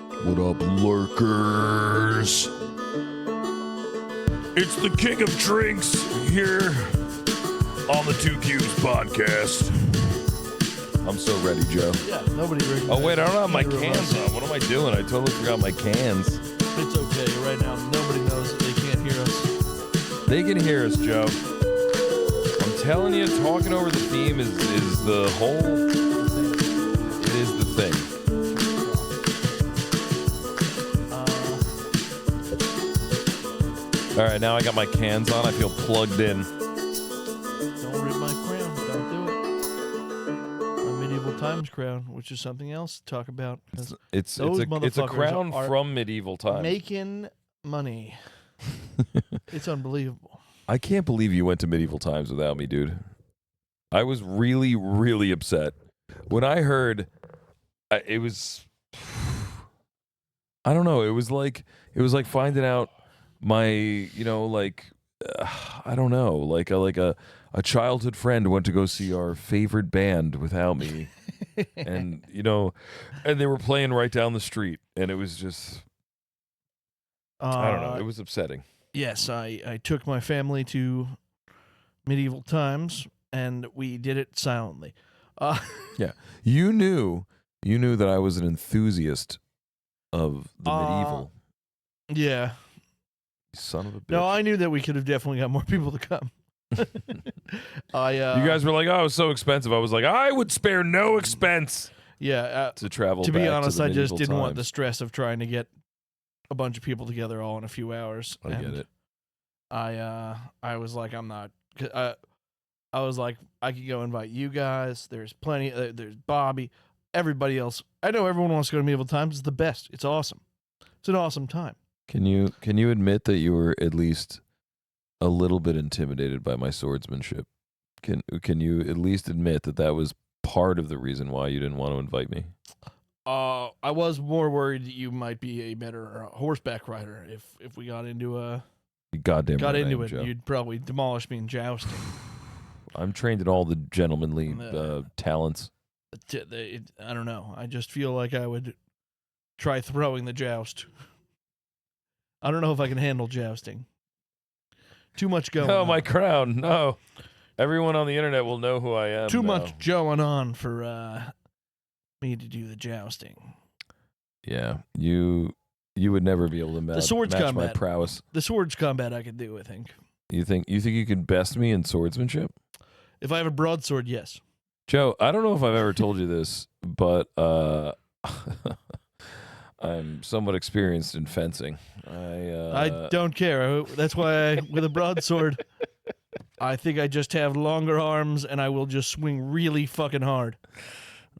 What up, lurkers? It's the king of drinks here on the Two Cubes podcast. I'm so ready, Joe. Yeah, nobody recognizes. Oh, wait, I don't have my cans on. What am I doing? I totally forgot my cans. It's okay. Right now, nobody knows that they can't hear us. They can hear us, Joe. I'm telling you, talking over the theme is the whole... It is the thing. All right, now I got my cans on. I feel plugged in. Don't rip my crown. Don't do it. My medieval times crown, which is something else to talk about. It's a motherfuckers crown are from medieval times. Making money. It's unbelievable. I can't believe you went to medieval times without me, dude. I was really, really upset when I heard. It was. I don't know. It was like finding out my, I don't know, like a childhood friend went to go see our favorite band without me, and and they were playing right down the street, and it was just. I don't know. It was upsetting. Yes, I took my family to medieval times, and we did it silently. Yeah, you knew that I was an enthusiast of the medieval. Yeah. Son of a bitch. No, I knew that we could have definitely got more people to come. You guys were like, "Oh, it was so expensive." I was like, "I would spare no expense." Yeah. To travel. To be honest, to I just didn't times. want the stress of trying to get a bunch of people together all in a few hours. I get it. I was like, I'm not. I was like, I could go invite you guys. There's plenty. There's Bobby. Everybody else. I know everyone wants to go to medieval times. It's the best. It's awesome. It's an awesome time. Can you admit that you were at least a little bit intimidated by my swordsmanship? Can you at least admit that was part of the reason why you didn't want to invite me? I was more worried that you might be a better horseback rider if we got into a. You goddamn got right into I am, it. Joe. You'd probably demolish me in jousting. I'm trained in all the gentlemanly talents. I don't know. I just feel like I would try throwing the joust. I don't know if I can handle jousting. Too much going on. Oh, my crown. No. Everyone on the internet will know who I am. Too much going on for me to do the jousting. Yeah. You would never be able to match my combat. prowess. The swords combat I could do, I think. You think you could best me in swordsmanship? If I have a broadsword, yes. Joe, I don't know if I've ever told you this, but I'm somewhat experienced in fencing. I don't care. That's why with a broadsword, I think I just have longer arms and I will just swing really fucking hard.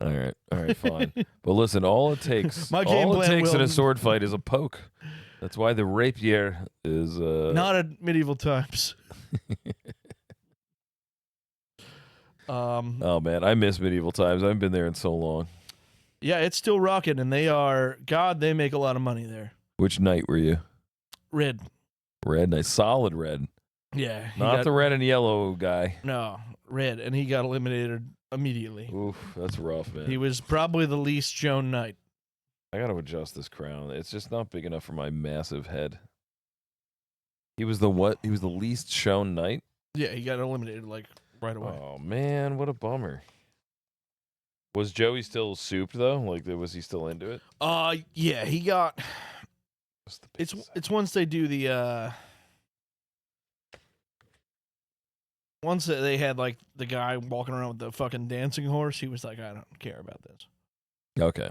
All right, fine. But listen, all it takes My game plan in will- a sword fight is a poke. That's why the rapier is not at medieval times. Oh man, I miss medieval times. I haven't been there in so long. Yeah, it's still rocking, and they make a lot of money there. Which knight were you? Red. Red knight, solid red. Yeah. Not the red and yellow guy. No, red, and he got eliminated immediately. Oof, that's rough, man. He was probably the least shown knight. I got to adjust this crown. It's just not big enough for my massive head. He was the what? He was the least shown knight? Yeah, he got eliminated right away. Oh man, what a bummer. Was Joey still souped though? Was he still into it? Yeah, he got. It's once they do the. Once they had the guy walking around with the fucking dancing horse, he was like, I don't care about this. Okay.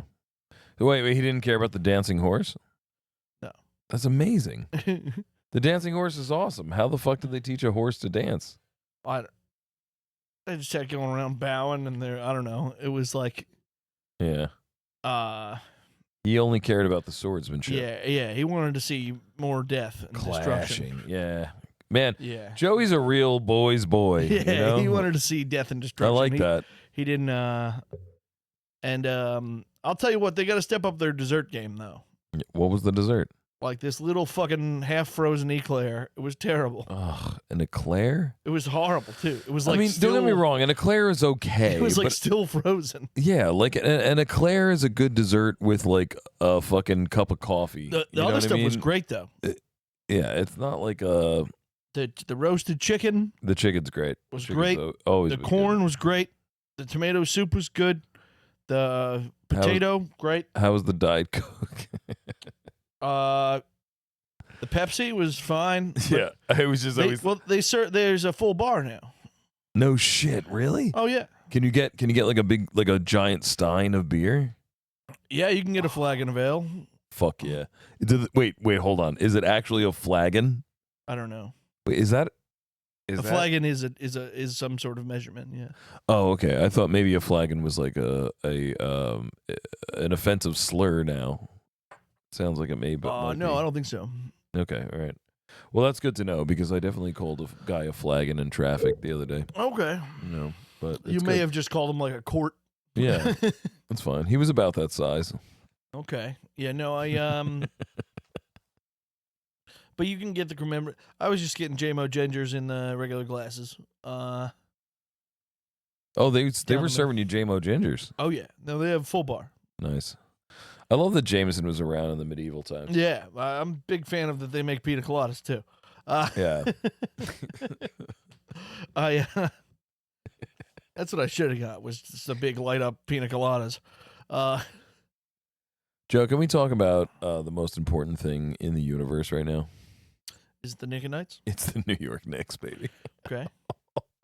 Wait, he didn't care about the dancing horse? No. That's amazing. The dancing horse is awesome. How the fuck did they teach a horse to dance? They just had going around bowing, and I don't know. It was like, yeah. He only cared about the swordsmanship. Yeah. He wanted to see more death and destruction. Yeah, man. Yeah, Joey's a real boy's boy. Yeah, he wanted to see death and destruction. I like that. He didn't. And I'll tell you what, they got to step up their dessert game though. What was the dessert? like this little fucking half frozen eclair. It was terrible. Ugh, an eclair? It was horrible too. It was like don't get me wrong, an eclair is okay. It was like but still frozen. yeah, like an eclair is a good dessert with like a fucking cup of coffee. The You know other what I stuff was mean? great though. Yeah, it's not like The roasted chicken the chicken's great. was Chicken's great. Always The was corn was great. The tomato soup was good. The potato great. Good. How was the Diet Coke? The Pepsi was fine. but yeah, I was just always there's a full bar now. no shit. Really? Oh yeah. Can you get like a giant stein of beer? Yeah, you can get a flagon of ale. Fuck yeah! Wait, hold on. Is it actually a flagon? I don't know. Wait, is that? A flagon is some sort of measurement. Yeah. Oh, okay. I thought maybe a flagon was like an offensive slur. Now, sounds like it may, but might no, be. I don't think so. Okay, all right. Well, that's good to know because I definitely called a guy a flagon in traffic the other day. Okay. No, but You may have just called him like a court. Yeah, that's fine. He was about that size. Okay. Yeah. No, But you can get the commemorate. I was just getting JMO Gingers in the regular glasses. Oh, they were serving you JMO Gingers. Oh yeah. No, they have full bar. Nice. I love that Jameson was around in the medieval times. Yeah, I'm a big fan of that. They make pina coladas too. Yeah. That's what I should have got. Was just a big light up pina coladas. Joe, can we talk about the most important thing in the universe right now? Is it the Knicks and Knights? It's the New York Knicks, baby. Okay.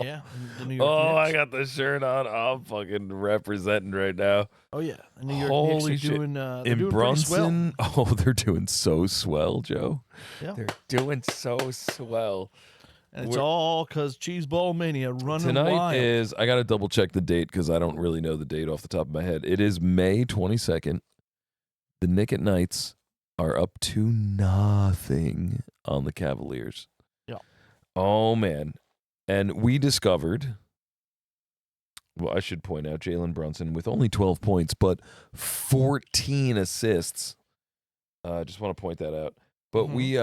Yeah, the New York Knicks. I got the shirt on. I'm fucking representing right now. Oh yeah, the New York Holy Knicks are shit. doing. They're In doing pretty swell. Brunson, oh, they're doing so swell, Joe. Yeah. They're doing so swell. And it's all because Cheeseball Mania running Tonight wild. is, I got to double check the date because I don't really know the date off the top of my head. It is May 22nd. The Knicks at Knights are up to nothing on the Cavaliers. Yeah. Oh, man. And we discovered, well, I should point out Jalen Brunson with only 12 points, but 14 assists. I just want to point that out. But we,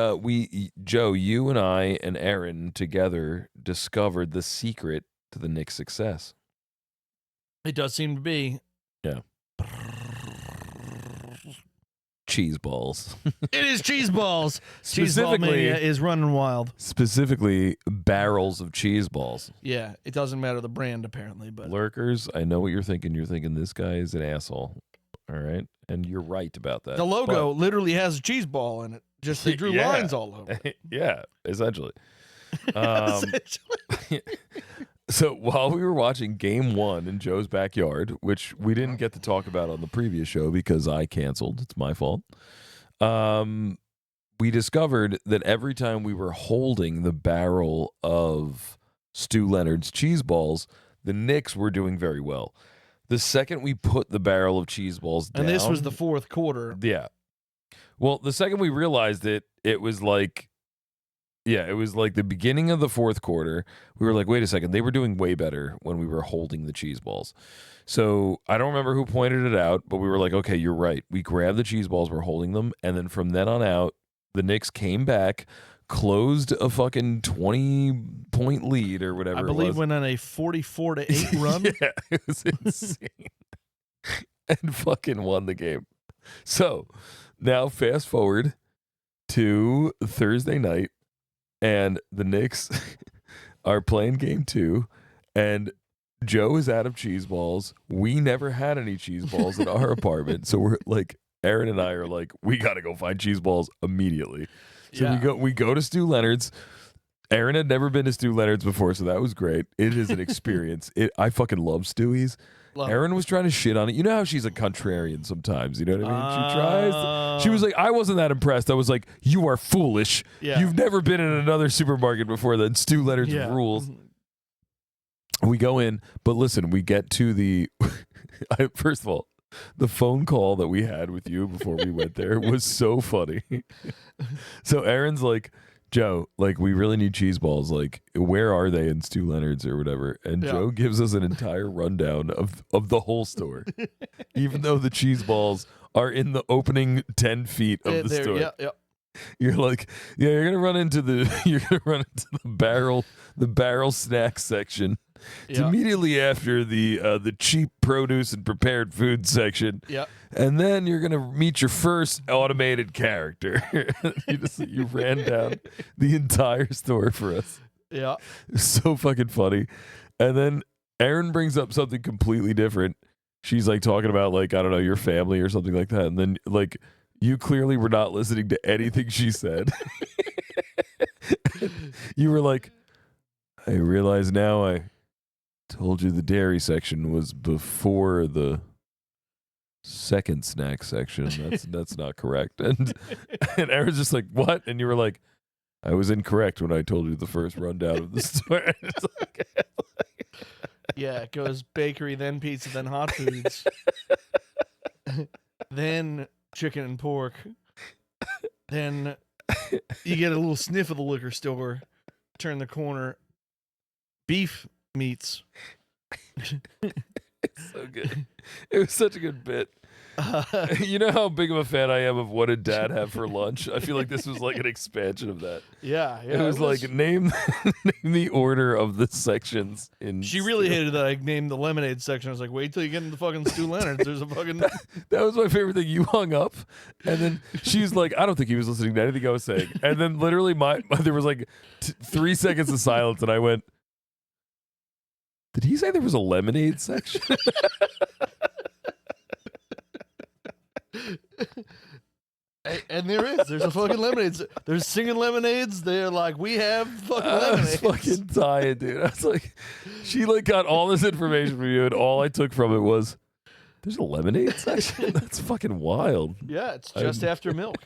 Joe, you and I and Aaron together discovered the secret to the Knicks' success. It does seem to be. Yeah. Cheese balls. It is cheese balls. Cheeseball Specifically- Mania is running wild. Specifically, barrels of cheese balls. Yeah, it doesn't matter the brand apparently, but Lurkers, I know what you're thinking. You're thinking this guy is an asshole. All right? And you're right about that. the logo literally has a cheese ball in it. Just they drew Yeah. lines all over. But- yeah, essentially. So while we were watching game 1 in Joe's backyard, which we didn't get to talk about on the previous show because I canceled, it's my fault. We discovered that every time we were holding the barrel of Stu Leonard's cheese balls, the Knicks were doing very well. The second we put the barrel of cheese balls down, And this was the fourth quarter. yeah. Well, the second we realized it was like, yeah, it was like the beginning of the fourth quarter. We were like, wait a second, they were doing way better when we were holding the cheese balls. So I don't remember who pointed it out, but we were like, okay, you're right. We grabbed the cheese balls, we're holding them, and then from then on out, the Knicks came back, closed a fucking 20-point lead or whatever I it believe was. went on a 44-8 run. Yeah, it was insane. And fucking won the game. So now fast forward to Thursday night, and the Knicks are playing game 2, and Joe is out of cheese balls. We never had any cheese balls in our apartment. So we're like, Aaron and I are like, we got to go find cheese balls immediately. So Yeah. we go to Stu Leonard's. Aaron had never been to Stu Leonard's before, so that was great. It is an experience. I fucking love Stewie's. Love Aaron was trying to shit on it. You know how she's a contrarian sometimes. You know what I mean? She tries. She was like, I wasn't that impressed. I was like, you are foolish. Yeah. You've never been in another supermarket before that Stu Leonard's yeah. rules. We go in, but listen, we get to the first of all, the phone call that we had with you before we went there was so funny. So Aaron's like, Joe, like, we really need cheese balls. Like, where are they in Stu Leonard's or whatever? And Yeah. Joe gives us an entire rundown of the whole store, even though the cheese balls are in the opening 10 feet of the There- store. Yeah, yeah. You're like, yeah, you're gonna run into the barrel snack section. It's Yeah. immediately after the cheap produce and prepared food section. Yeah. And then you're gonna meet your first automated character. You ran down the entire store for us. Yeah. It was so fucking funny. And then Erin brings up something completely different. She's like talking about like, I don't know, your family or something like that. And then like you clearly were not listening to anything she said. You were like, I realize now I told you the dairy section was before the second snack section. That's not correct. And Erin's just like, what? And you were like, I was incorrect when I told you the first rundown of the store. It's like, Yeah, it goes bakery, then pizza, then hot foods, then chicken and pork. Then you get a little sniff of the liquor store. Turn the corner, beef meats. it's so good. It was such a good bit. You know how big of a fan I am of what did Dad have for lunch? I feel like this was like an expansion of that. Yeah. It was like name the order of the sections in. She really Stew. hated that I named the lemonade section. I was like, wait till you get into fucking Stu Leonard's. There's a fucking. That was my favorite thing. You hung up, and then she's like, I don't think he was listening to anything I was saying. And then literally, there was like 3 seconds of silence, and I went, did he say there was a lemonade section? And there is. There's a fucking lemonade. There's singing lemonades. They're like, we have fucking I was lemonades. fucking dying, dude. I was like, she like got all this information from you, and all I took from it was, there's a lemonade section? That's fucking wild. Yeah, it's just after milk.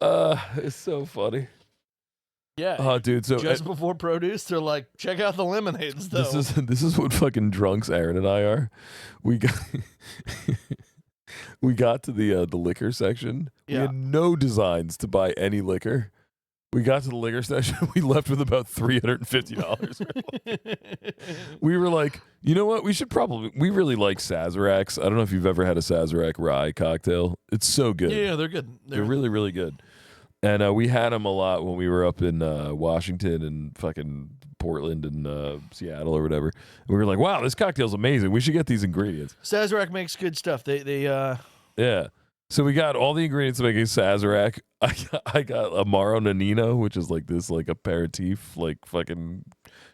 It's so funny. Yeah. Oh, dude. So Just before produce, they're like, check out the lemonades, though. this is what fucking drunks Aaron and I are. We got we got to the liquor section. We Yeah. had no designs to buy any liquor. We got to the liquor section. We left with about $350. We were like, you know what? We really like Sazeracs. I don't know if you've ever had a Sazerac rye cocktail. It's so good. Yeah, they're good. They're really, really good. And we had them a lot when we were up in Washington and fucking Portland and Seattle or whatever. And we were like, wow, this cocktail's amazing. We should get these ingredients. Sazerac makes good stuff. They Yeah. So we got all the ingredients to make a Sazerac. I got Amaro Nanino, which is like this like aperitif, like fucking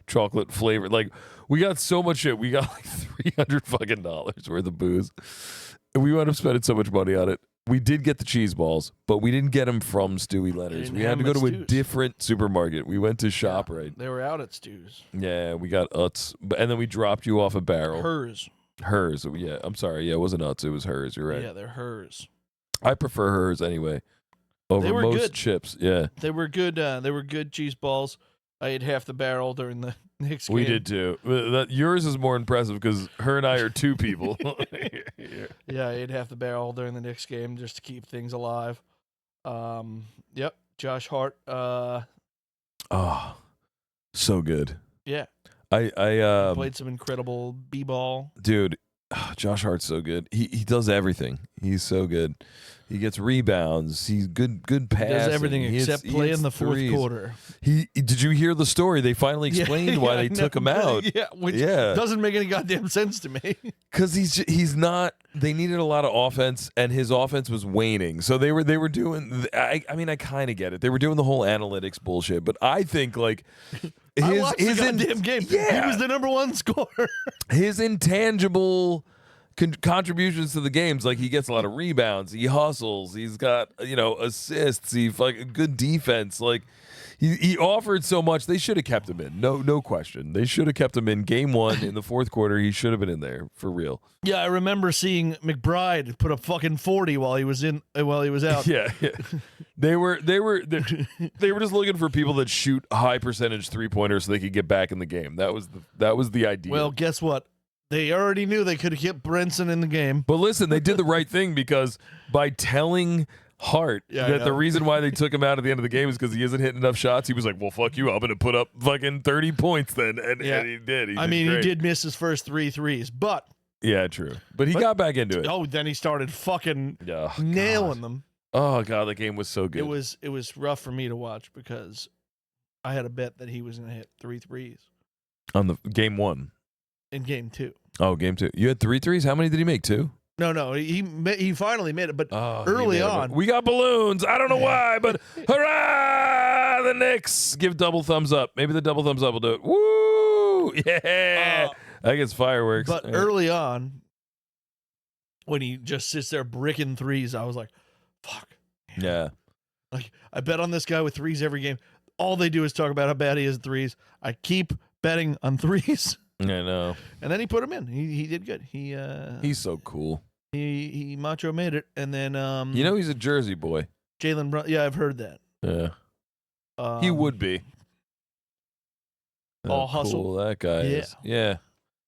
chocolate flavored. Like we got so much shit. We got like $300 fucking worth of booze. And we wound up spending so much money on it. We did get the cheese balls, but we didn't get them from Stewie Leonard's. We had to go to a different supermarket. We went to ShopRite. They were out at Stu's. Yeah, we got Utz, and then we dropped you off a barrel. Hers. Yeah, I'm sorry. Yeah, it wasn't Utz. It was hers. You're right. Yeah, they're hers. I prefer hers anyway over were most good. chips. Yeah, They were good. They were good cheese balls. I ate half the barrel during the Knicks game. we did too. Yours is more impressive because her and I are two people. Yeah, I ate half the barrel during the Knicks game just to keep things alive. Yep. Josh Hart. Oh, so good. Yeah. I Played some incredible b-ball. dude. Josh Hart's so good. He does everything. He's so good. He gets rebounds. He's good passing. Does everything except play in the fourth threes. quarter. Did you hear the story? They finally explained why they took him out. Yeah, which doesn't make any goddamn sense to me. Because he's not. They needed a lot of offense, and his offense was waning. So they were doing. I mean, I kind of get it. They were doing the whole analytics bullshit, but I think like I watched the goddamn game. Yeah, he was the number one scorer. His intangible contributions to the games, like he gets a lot of rebounds, he hustles, he's got assists, he fucking good defense. Like he offered so much. They should have kept him in. No question. They should have kept him in game one in the fourth quarter. He should have been in there for real. Yeah, I remember seeing McBride put up fucking 40 while he was out. Yeah. They were just looking for people that shoot high percentage 3-pointers so they could get back in the game. That was the idea. Well, guess what? They already knew they could have kept Brinson in the game. But listen, they did the right thing because by telling Hart that the reason why they took him out at the end of the game is because he isn't hitting enough shots, he was like, well, fuck you. I'm going to put up fucking 30 points then. And he did. He did. He did miss his first 3 threes, but Yeah, true. But he got back into it. Oh, then he started fucking Oh, nailing God. them. Oh god, the game was so good. It was rough for me to watch because I had a bet that he was going to hit 3 threes On the game 1. in game 2. Oh, game 2. You had 3 threes? How many did he make? 2? No, he finally made it, but Oh, early on, we got balloons. I don't know why, but hurrah! The Knicks give double thumbs up. Maybe the double thumbs up will do it. Woo! Yeah, I guess fireworks. but early on, when he just sits there bricking threes, I was like, "Fuck." Yeah. Like I bet on this guy with threes every game. All they do is talk about how bad he is at threes. I keep betting on threes, I know. and then he put him in. He did good. He's so cool. He Macho made it, and then You know he's a Jersey boy. Jalen Brown. Yeah, I've heard that. Yeah. He would be. All How hustle. cool that guy Yeah. is. Yeah.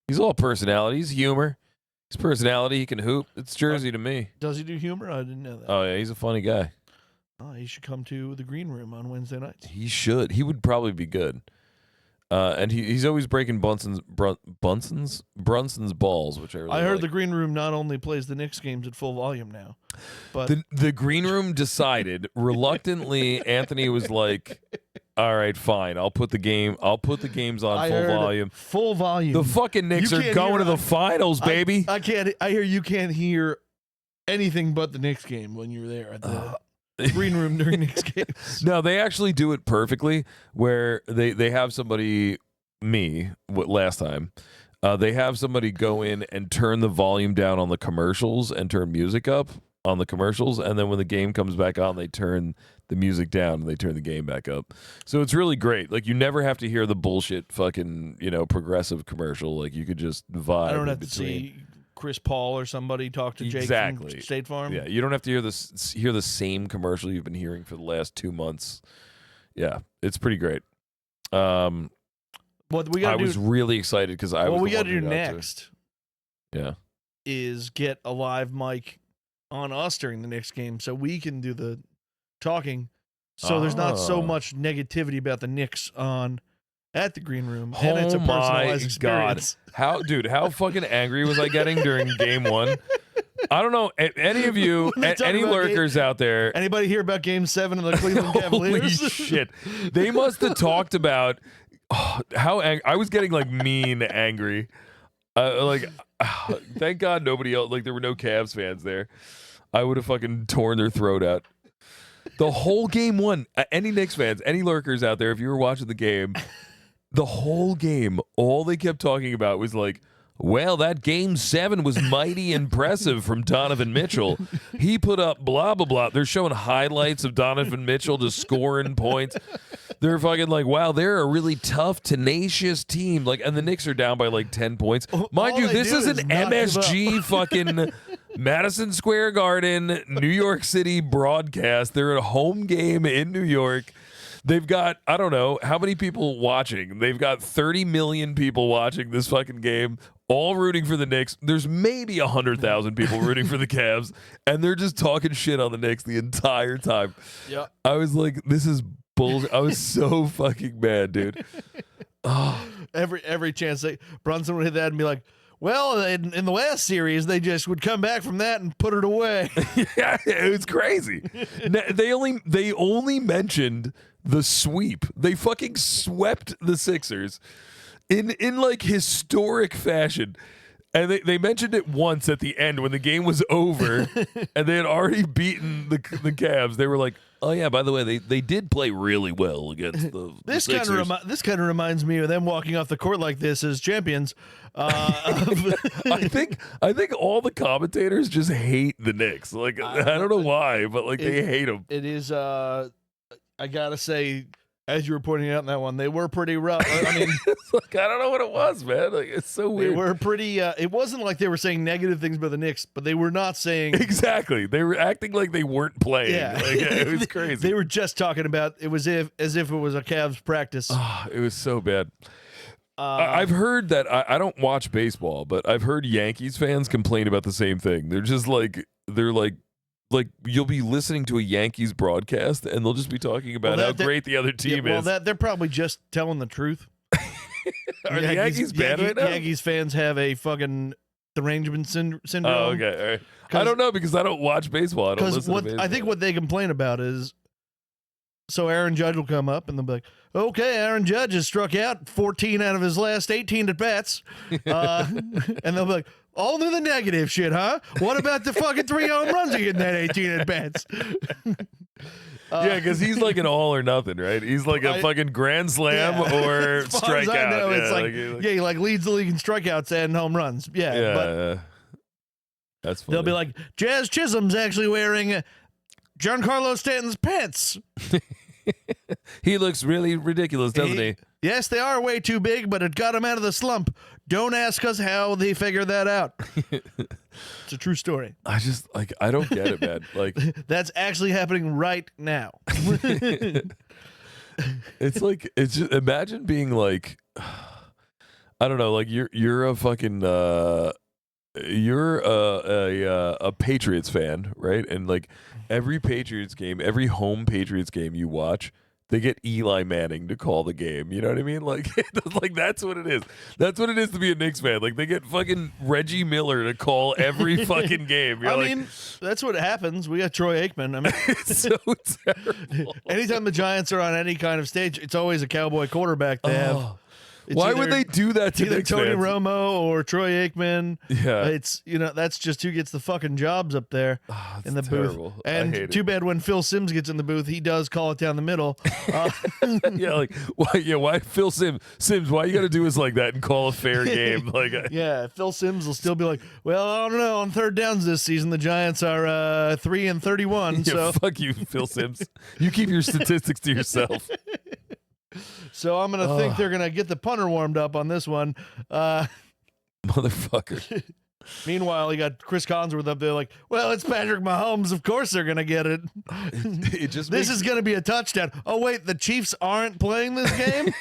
He's all personality. He's humor. His personality, he can hoop. It's Jersey to me. Does he do humor? I didn't know that. Oh yeah, he's a funny guy. Oh, he should come to the green room on Wednesday nights. He should. He would probably be good. And he's always breaking Brunson's balls, which I really I heard like. the green room not only plays the Knicks games at full volume now, but The green room decided reluctantly. Anthony was like, "All right, fine. I'll put the games on I full heard volume." full volume. The fucking Knicks You are can't going hear to the it. finals, baby. I can't. I hear you can't hear anything but the Knicks game when you're there at the green room during Knicks games. No, they actually do it perfectly where they have somebody, last time, they have somebody go in and turn the volume down on the commercials and turn music up on the commercials. And then when the game comes back on, they turn the music down and they turn the game back up. So it's really great. Like you never have to hear the bullshit fucking, progressive commercial. Like you could just vibe. I don't in have to between. see Chris Paul or somebody talk to Jake Exactly. from State Farm. Yeah, you don't have to hear the same commercial you've been hearing for the last 2 months. Yeah, it's pretty great. What we got I to was do? really excited because I was. What we got got to do next Yeah. is get a live mic on us during the Knicks game so we can do the talking. So there's not so Oh. much negativity about the Knicks on at the green room, and it's a Oh my personalized God. experience. How fucking angry was I getting during game 1? I don't know. Any of you, They talk any about lurkers out there? Anybody hear about Game 7 of the Cleveland Holy Cavaliers? shit! They must have talked about how I was getting like mean angry. Thank God nobody else. Like there were no Cavs fans there. I would have fucking torn their throat out. The whole game 1. Any Knicks fans, any lurkers out there, if you were watching the game, the whole game, all they kept talking about was like, well, that game 7 was mighty impressive from Donovan Mitchell. He put up blah, blah, blah. They're showing highlights of Donovan Mitchell just scoring points. They're fucking like, wow, they're a really tough, tenacious team. Like, and the Knicks are down by like 10 points. Mind All you, they this do is is an not give MSG fucking Madison Square Garden, New York City broadcast. They're at a home game in New York. They've got, I don't know, how many people watching? They've got 30 million people watching this fucking game, all rooting for the Knicks. There's maybe 100,000 people rooting for the Cavs, and they're just talking shit on the Knicks the entire time. Yeah. I was like, this is bullshit. I was so fucking mad, dude. Oh, Every chance Brunson would hit that and be like, well, in the last series, they just would come back from that and put it away. yeah, it was crazy. They only mentioned the sweep. They fucking swept the Sixers in like historic fashion. And they mentioned it once at the end when the game was over and they had already beaten the Cavs. They were like, oh yeah, by the way, they did play really well against the This Sixers. kind of reminds me of them walking off the court like this as champions. I think all the commentators just hate the Knicks. Like I don't know why, but like they hate them. It is. I gotta say, as you were pointing out in that one, they were pretty rough. I mean, It's like I don't know what it was, man. Like it's so they weird. were pretty. It wasn't like they were saying negative things about the Knicks, but they were not saying. Exactly. They were acting like they weren't playing. Yeah, Like, it was crazy. They were just talking about it was as if it was a Cavs practice. Ah, it was so bad. I've heard that I don't watch baseball, but I've heard Yankees fans complain about the same thing. They're just like you'll be listening to a Yankees broadcast and they'll just be talking about how great the other team is. They're probably just telling the truth. Are the Yankees bad right now? Yankees fans have a fucking derangement syndrome. Oh, okay. All right. I don't know because I don't watch baseball. I don't Because listen to baseball. I think what they complain about is, so Aaron Judge will come up and they'll be like, okay, Aaron Judge has struck out 14 out of his last 18 at bats. And they'll be like, only the negative shit, huh? What about the fucking 3 home runs he hit in that 18 at bats? Yeah, because he's like an all or nothing, right? He's like a fucking grand slam or As far as I strikeout. know, it's Yeah, he like leads the league in strikeouts and home runs. Yeah, yeah, but that's funny. they'll be like, Jazz Chisholm's actually wearing Giancarlo Stanton's pants. he looks really ridiculous, doesn't he? Yes, they are way too big, but it got him out of the slump. Don't ask us how they figured that out. It's a true story. I just I don't get it, man. Like That's actually happening right now. it's just imagine being like I don't know, like you're a fucking you're a Patriots fan, right? And like every Patriots game, every home Patriots game you watch, they get Eli Manning to call the game. You know what I mean? Like, like that's what it is. That's what it is to be a Knicks fan. Like they get fucking Reggie Miller to call every fucking game. You're I like, mean, that's what happens. We got Troy Aikman. I mean, it's so terrible. anytime the Giants are on any kind of stage, it's always a Cowboy quarterback to have. Oh. It's Why either- would they do that to either Knicks Tony fans? Romo or Troy Aikman? Yeah. It's that's just who gets the fucking jobs up there Oh, in the it's terrible. booth. I And hate too it. bad when Phil Simms gets in the booth, he does call it down the middle. Yeah, like why? Yeah, why Phil Sims? Why you got to do us like that and call a fair game? Like, Yeah, Phil Simms will still be like, well, I don't know. On third downs this season, the Giants are 3-31. yeah, So, fuck you, Phil Sims. You keep your statistics to yourself. so I'm gonna think they're gonna get the punter warmed up on this one. Motherfucker. Meanwhile, you got Chris Collinsworth up there like, well, it's Patrick Mahomes. Of course they're gonna get it. It just This makes, is gonna be a touchdown. Oh wait, the Chiefs aren't playing this game.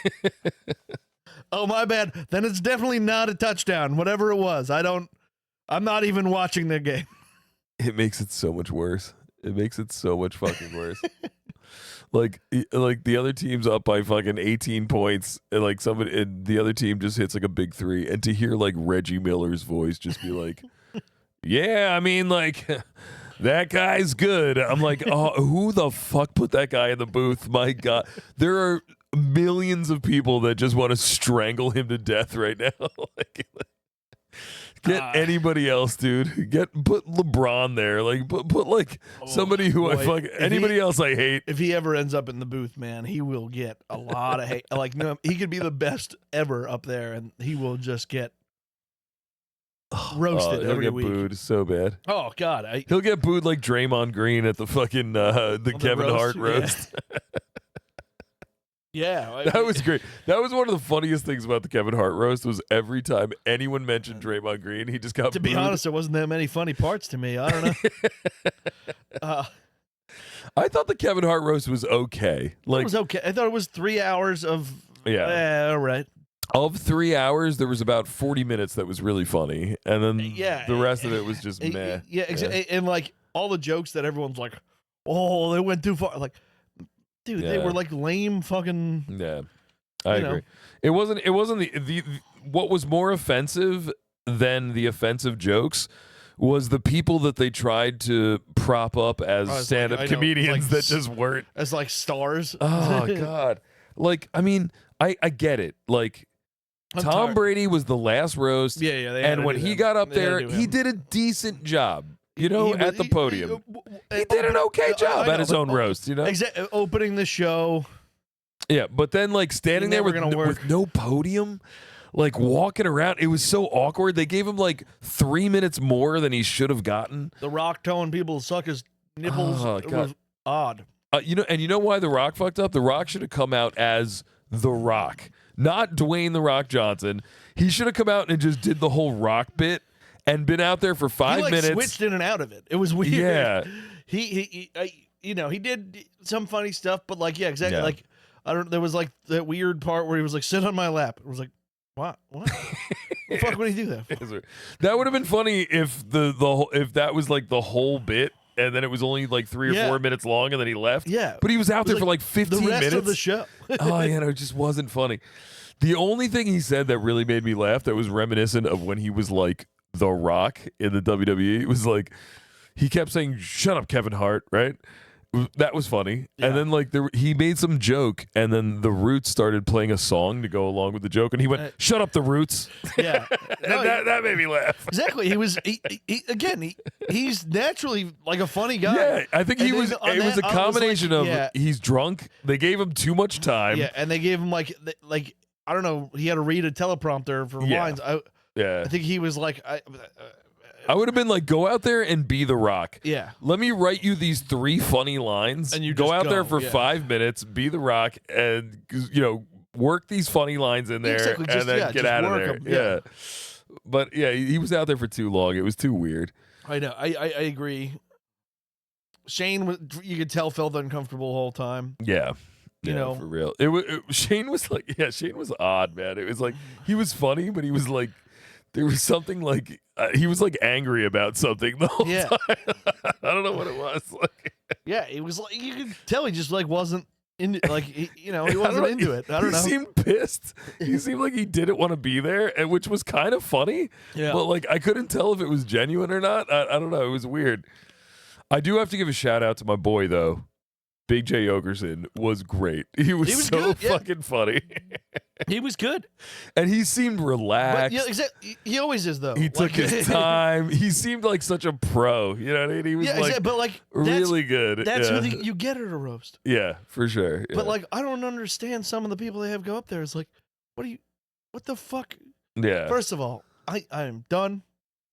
Oh my bad. Then it's definitely not a touchdown. Whatever it was, I'm not even watching the game. it makes it so much worse. It makes it so much fucking worse. Like the other team's up by fucking 18 points, and like somebody, and the other team just hits like a big three, and to hear like Reggie Miller's voice just be like, "Yeah, I mean, like that guy's good." I'm like, "Oh, who the fuck put that guy in the booth?" My God, there are millions of people that just want to strangle him to death right now. Like, get anybody else, dude. Put LeBron there. Like put like somebody who I boy, fuck. if Anybody he- else I hate. If he ever ends up in the booth, man, he will get a lot of hate. Like, no, he could be the best ever up there, and he will just get roasted He'll every get week. booed so bad. Oh God, He'll get booed like Draymond Green at the fucking the Kevin Hart roast, roast. yeah. That was great. That was one of the funniest things about the Kevin Hart roast was every time anyone mentioned Draymond Green, he just got To be booed. honest, there wasn't that many funny parts to me. I don't know. I thought the Kevin Hart roast was okay. It Like was okay. I thought it was 3 hours of. Yeah. All right. of 3 hours, there was about 40 minutes that was really funny, and then Yeah, the rest of it was just meh. Yeah, exactly. And like all the jokes that everyone's like, "Oh, they went too far." Like, dude, they Yeah. were like lame fucking. Yeah, I You know. agree. It wasn't the what was more offensive than the offensive jokes was the people that they tried to prop up as I was stand-up like, I know, comedians like that just weren't. As like stars. Oh God! Like, I mean, I get it. Like, I'm Tom tired. Brady was the last roast, Yeah, yeah. They had and to when do he him. got up They had to there, do he him. did a decent job. You know, He at the was- podium. He did an okay job I at know, his but- own roast, you know? Opening the show. Yeah, but then like standing there never with, gonna work. with no podium, like walking around, it was so awkward. They gave him like 3 minutes more than he should have gotten. The Rock telling people to suck his nipples. Oh, It God. was odd. You know why The Rock fucked up? The Rock should have come out as The Rock, not Dwayne The Rock Johnson. He should have come out and just did the whole Rock bit and been out there for 5 He like minutes. switched in and out of it. It was weird. Yeah. He he did some funny stuff, but like, yeah, exactly. Yeah. Like, I don't. There was like that weird part where he was like, "Sit on my lap." It was like, what? The fuck would he do that for? That would have been funny if if that was like the whole bit, and then it was only like 3 or Yeah. 4 minutes long, and then he left. Yeah, But he was out It was there for like 15 the rest minutes of the show. Oh yeah, no, it just wasn't funny. The only thing he said that really made me laugh that was reminiscent of when he was like The Rock in the WWE. It was like he kept saying, "Shut up, Kevin Hart," right? That was funny. Yeah. And then like he made some joke, and then the Roots started playing a song to go along with the joke, and he went, "Shut up, the Roots." Yeah. And No, that made me laugh. exactly. He's naturally like a funny guy. Yeah, I think And he then was. on It was that, a I was like, combination of yeah. he's drunk. They gave him too much time. Yeah, and they gave him like I don't know. He had to read a teleprompter for Yeah. lines. I Yeah. think he was like, I would have been like, go out there and be The Rock. yeah, Let me write you these 3 funny lines. And you go just out there go, for yeah. 5 minutes, be The Rock, and work these funny lines in there, Exactly, and just- then yeah, get just out of work there. 'em, yeah. But yeah, he was out there for too long. It was too weird. I know. I agree. Shane was, you could tell, felt uncomfortable the whole time. Yeah. You Yeah, know. for real. Shane was like, Shane was odd, man. It was like he was funny, but he was like, there was something like he was like angry about something the whole Yeah. time. I don't know what it was. Like, Yeah, it was like you could tell he just like wasn't into like he I don't wasn't know, into it. I don't he know. seemed pissed. He seemed like he didn't want to be there, and which was kind of funny. Yeah. But like I couldn't tell if it was genuine or not. I don't know. It was weird. I do have to give a shout out to my boy though. Big J Okerson was great. He was was so good, yeah. fucking funny. He was good. And he seemed relaxed. But yeah, exactly. He always is though. He took his time. He seemed like such a pro. You know what I mean? He was Yeah, like exactly. But like really good. That's yeah. who you get her to roast. Yeah, for sure. Yeah. But like I don't understand some of the people they have go up there. It's like, what the fuck? yeah. First of all, I am done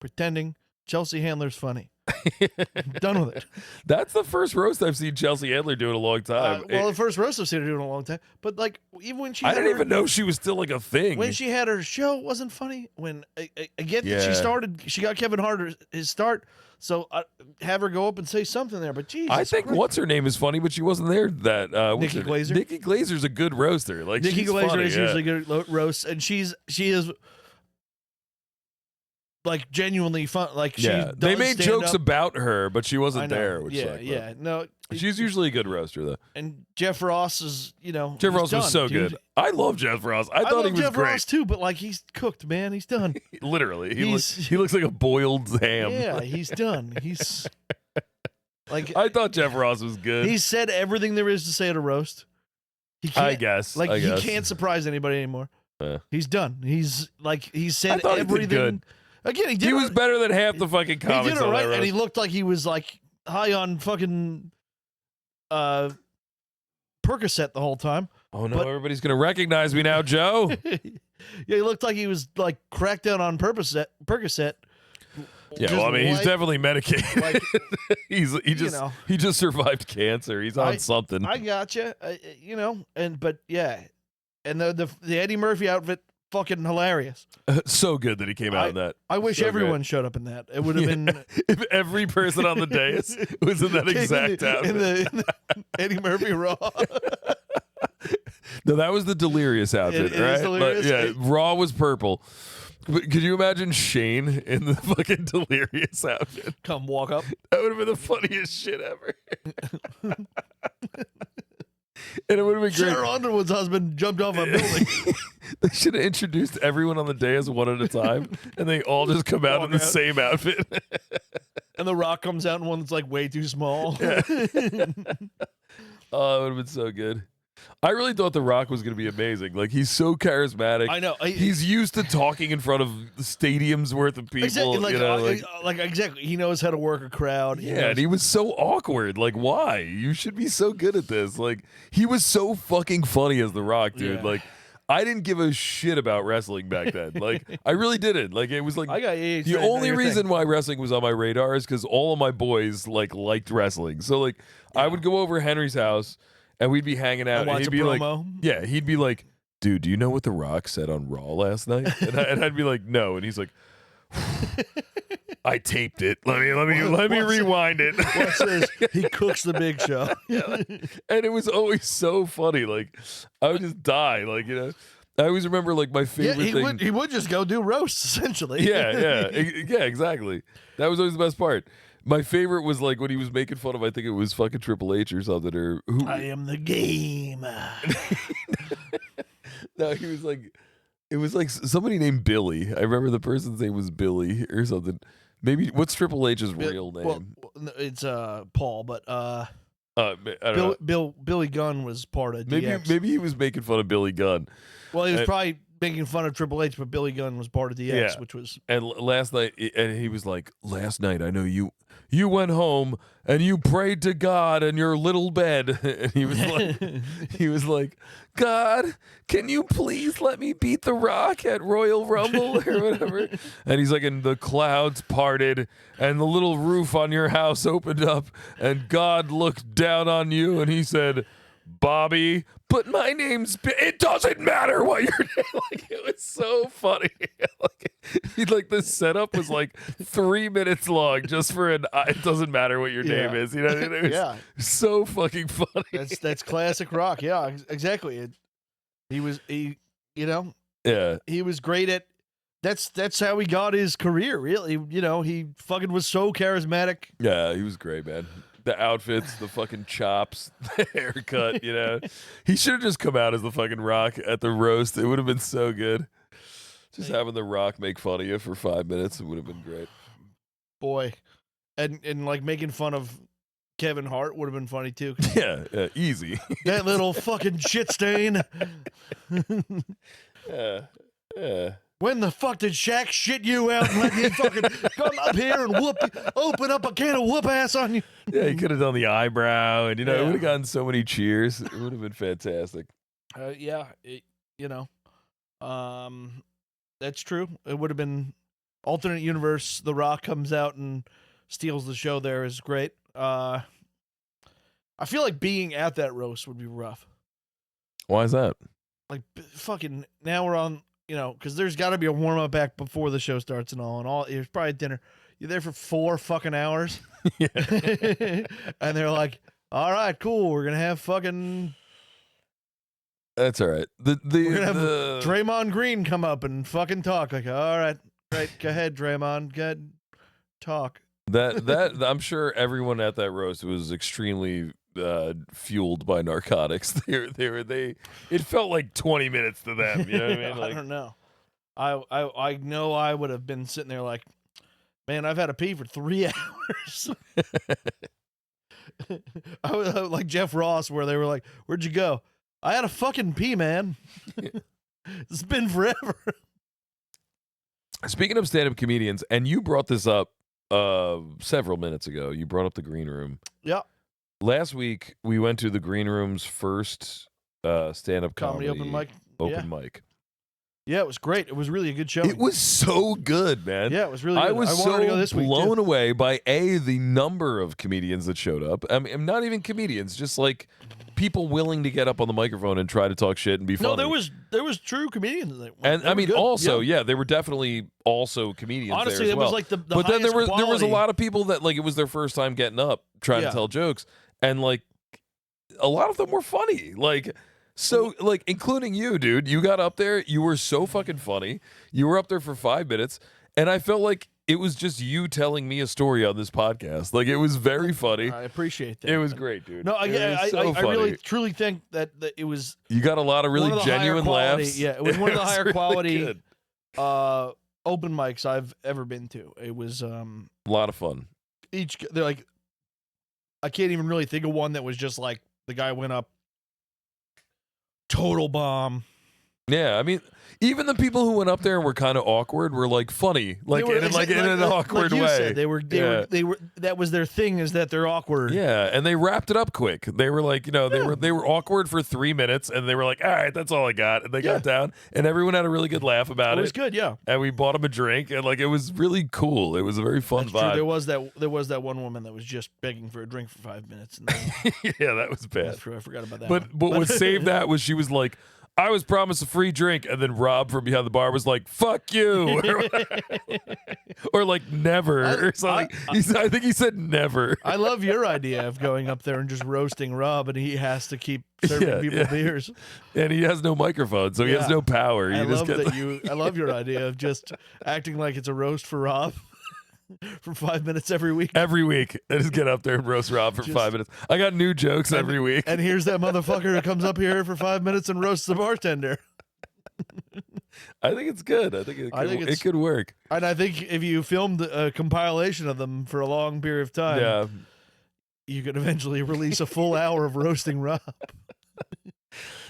pretending Chelsea Handler's funny. I'm done with it. That's the first roast I've seen Chelsea Handler do in a long time. Well, the first roast I've seen her do in a long time. But like even when she I had didn't her, even know she was still like a thing. when she had her show, it wasn't funny. When I get that she Yeah. started, she got Kevin Hart his start. So have her go up and say something there. But Jesus, I think Christ. what's her name is funny, but she wasn't there. That what's Nikki her name? Glaser? Nikki Glazer's a good roaster. Like Nikki she's Glaser funny, is yeah. usually good at roasts, and she is like genuinely fun. Like Yeah, she they does made stand jokes up. about her, but she I wasn't know. there. Which yeah, sucked, yeah. No, but she's usually a good roaster though. and Jeff Ross is Jeff he's Ross was done, so dude. good. I love Jeff Ross. I thought love he was Jeff great. Ross too, but like he's cooked, man. He's done. Literally, He's- he looks like a boiled ham. Yeah, he's done. He's like I thought Jeff Ross was good. he said everything there is to say at a roast. He can't, I guess. like I he guess. can't surprise anybody anymore. Yeah. He's done. He's like he said thought he did everything. good. Again, he did. He was better than half the fucking He comics did it on right, that and he roast. looked like he was like high on fucking Percocet the whole time. Oh no! but- Everybody's gonna recognize me now, Joe. Yeah, he looked like he was like cracked out on Percocet. Yeah, Just well, I mean, he's light- definitely medicated. like, he just survived cancer. He's on something. I gotcha. But yeah, and the Eddie Murphy outfit, fucking hilarious. So good that he came out in that. I wish So everyone great. showed up in that. It would have been If every person on the dais was in that exact outfit. in the Eddie Murphy Raw. No, that was the Delirious outfit, It is right? Delirious? Yeah, Raw was purple. But could you imagine Shane in the fucking Delirious outfit? Come walk up. That would have been the funniest shit ever. And it would have been great. Sarah Underwood's husband jumped off a building. They should have introduced everyone on the dais one at a time, and they all just come out in the Walk out. same outfit. And The Rock comes out in one that's like way too small. Oh, it would have been so good. I really thought The Rock was going to be amazing. Like, he's so charismatic. I know. He's used to talking in front of stadiums worth of people. Exactly. Like, you know, like exactly. He knows how to work a crowd. yeah, and he was so awkward. Like, why? You should be so good at this. Like, he was so fucking funny as The Rock, dude. Yeah. Like, I didn't give a shit about wrestling back then. Like, I really didn't. Like, it was like I got the only reason why wrestling was on my radar is because all of my boys liked wrestling. So like, I would go over Henry's house and we'd be hanging out, and watch he'd a be like, promo. yeah, he'd be like, dude, do you know what The Rock said on Raw last night? And I'd be like, no, and he's like, I taped it. Let me What's- rewind it. Watch this. He cooks the Big Show. And it was always so funny. Like, I would just die. Like, you know, I always remember like my Yeah, favorite thing. he would just go do roasts essentially. Yeah, exactly. That was always the best part. My favorite was like when he was making fun of, I think it was fucking Triple H or something, or who? I am the game. No, he was like, It was like somebody named Billy. I remember the person's name was Billy or something. Maybe what's Triple H's real name? Well, it's Paul, but I don't know. Billy Gunn was part of DX. Maybe he was making fun of Billy Gunn. Well, he was probably making fun of Triple H, but Billy Gunn was part of DX, Yeah. which was. And last night, and he was like, "Last night, I know you went home and you prayed to God in your little bed." And he was like, "God, can you please let me beat The Rock at Royal Rumble or whatever?" And he's like, "And the clouds parted and the little roof on your house opened up and God looked down on you and he said, 'Bobby, but my name's it doesn't matter what your name.'" Like, it was so funny. like the setup was like 3 minutes long just for it doesn't matter what your name is. You know what I mean? It was so fucking funny. That's classic Rock. Yeah, exactly. He was he was great at. That's how he got his career. Really, he fucking was so charismatic. Yeah, he was great, man. The outfits, the fucking chops, the haircut, He should have just come out as the fucking Rock at the roast. It would have been so good. Just having the Rock make fun of you for 5 minutes, it would have been great. Boy. And like making fun of Kevin Hart would have been funny too. Yeah, easy. That little fucking shit stain. Yeah. When the fuck did Shaq shit you out and let me fucking come up here and open up a can of whoop ass on you? Yeah, he could have done the eyebrow, and it would have gotten so many cheers. It would have been fantastic. That's true. It would have been alternate universe. The Rock comes out and steals the show. There is great. I feel like being at that roast would be rough. Why is that? Like fucking now we're on. Because there's got to be a warm up act before the show starts and all. There's probably dinner. You're there for 4 fucking hours. Yeah. And they're like, "All right, cool. We're gonna have fucking." That's all right. We're gonna have Draymond Green come up and fucking talk. Like, all right, great. Go ahead, Draymond. Go ahead, talk. That I'm sure everyone at that roast was extremely fueled by narcotics. It felt like 20 minutes to them. You know what I mean? Like, I don't know. I know I would have been sitting there like, man, I've had to pee for 3 hours. I was like Jeff Ross, where they were like, "Where'd you go?" "I had a fucking pee, man." It's been forever. Speaking of stand-up comedians, and you brought this up several minutes ago. You brought up the Green Room. Yeah. Last week, we went to the Green Room's first stand-up comedy open mic. Mic. Yeah, it was great. It was really a good show. It was so good, man. Yeah, it was really good. I was wanted to go so this week, blown too. away by the number of comedians that showed up. I mean, not even comedians, just like people willing to get up on the microphone and try to talk shit and be funny. No, there was true comedians. And I mean, also, they were definitely also comedians. Honestly, there as it well. was like the but then there was quality. a lot of people that like it was their first time getting up trying to tell jokes, and like a lot of them were funny. Like. So, like, including you, dude, you got up there. You were so fucking funny. You were up there for 5 minutes, and I felt like it was just you telling me a story on this podcast. Like, it was very funny. I appreciate that. It was great, dude. No, I really truly think that it was. You got a lot of really genuine laughs. Yeah, it was one of the higher really quality good. open mics I've ever been to. It was a lot of fun. They're like, I can't even really think of one that was just like the guy went up. Total bomb. Yeah, I mean, even the people who went up there and were kind of awkward were like funny, like in an awkward like you way. Said, they were. That was their thing, is that they're awkward. Yeah, and they wrapped it up quick. They were like, they were awkward for 3 minutes, and they were like, all right, that's all I got, and they got down, and everyone had a really good laugh about it. It was good, yeah. And we bought them a drink, and like it was really cool. It was a very fun vibe. True. There was that one woman that was just begging for a drink for 5 minutes. And then, yeah, that was bad. That's true. I forgot about that. But what saved that was she was like, I was promised a free drink, and then Rob from behind the bar was like, "Fuck you," or like never, or something. I think he said never. I love your idea of going up there and just roasting Rob, and he has to keep serving people beers, and he has no microphone, so he has no power. I love your idea of just acting like it's a roast for Rob. For 5 minutes every week. Every week. I just get up there and roast Rob for 5 minutes. I got new jokes every week. And here's that motherfucker who comes up here for 5 minutes and roasts the bartender. I think it's good. I think it could work. And I think if you filmed a compilation of them for a long period of time, Yeah. you could eventually release a full hour of roasting Rob.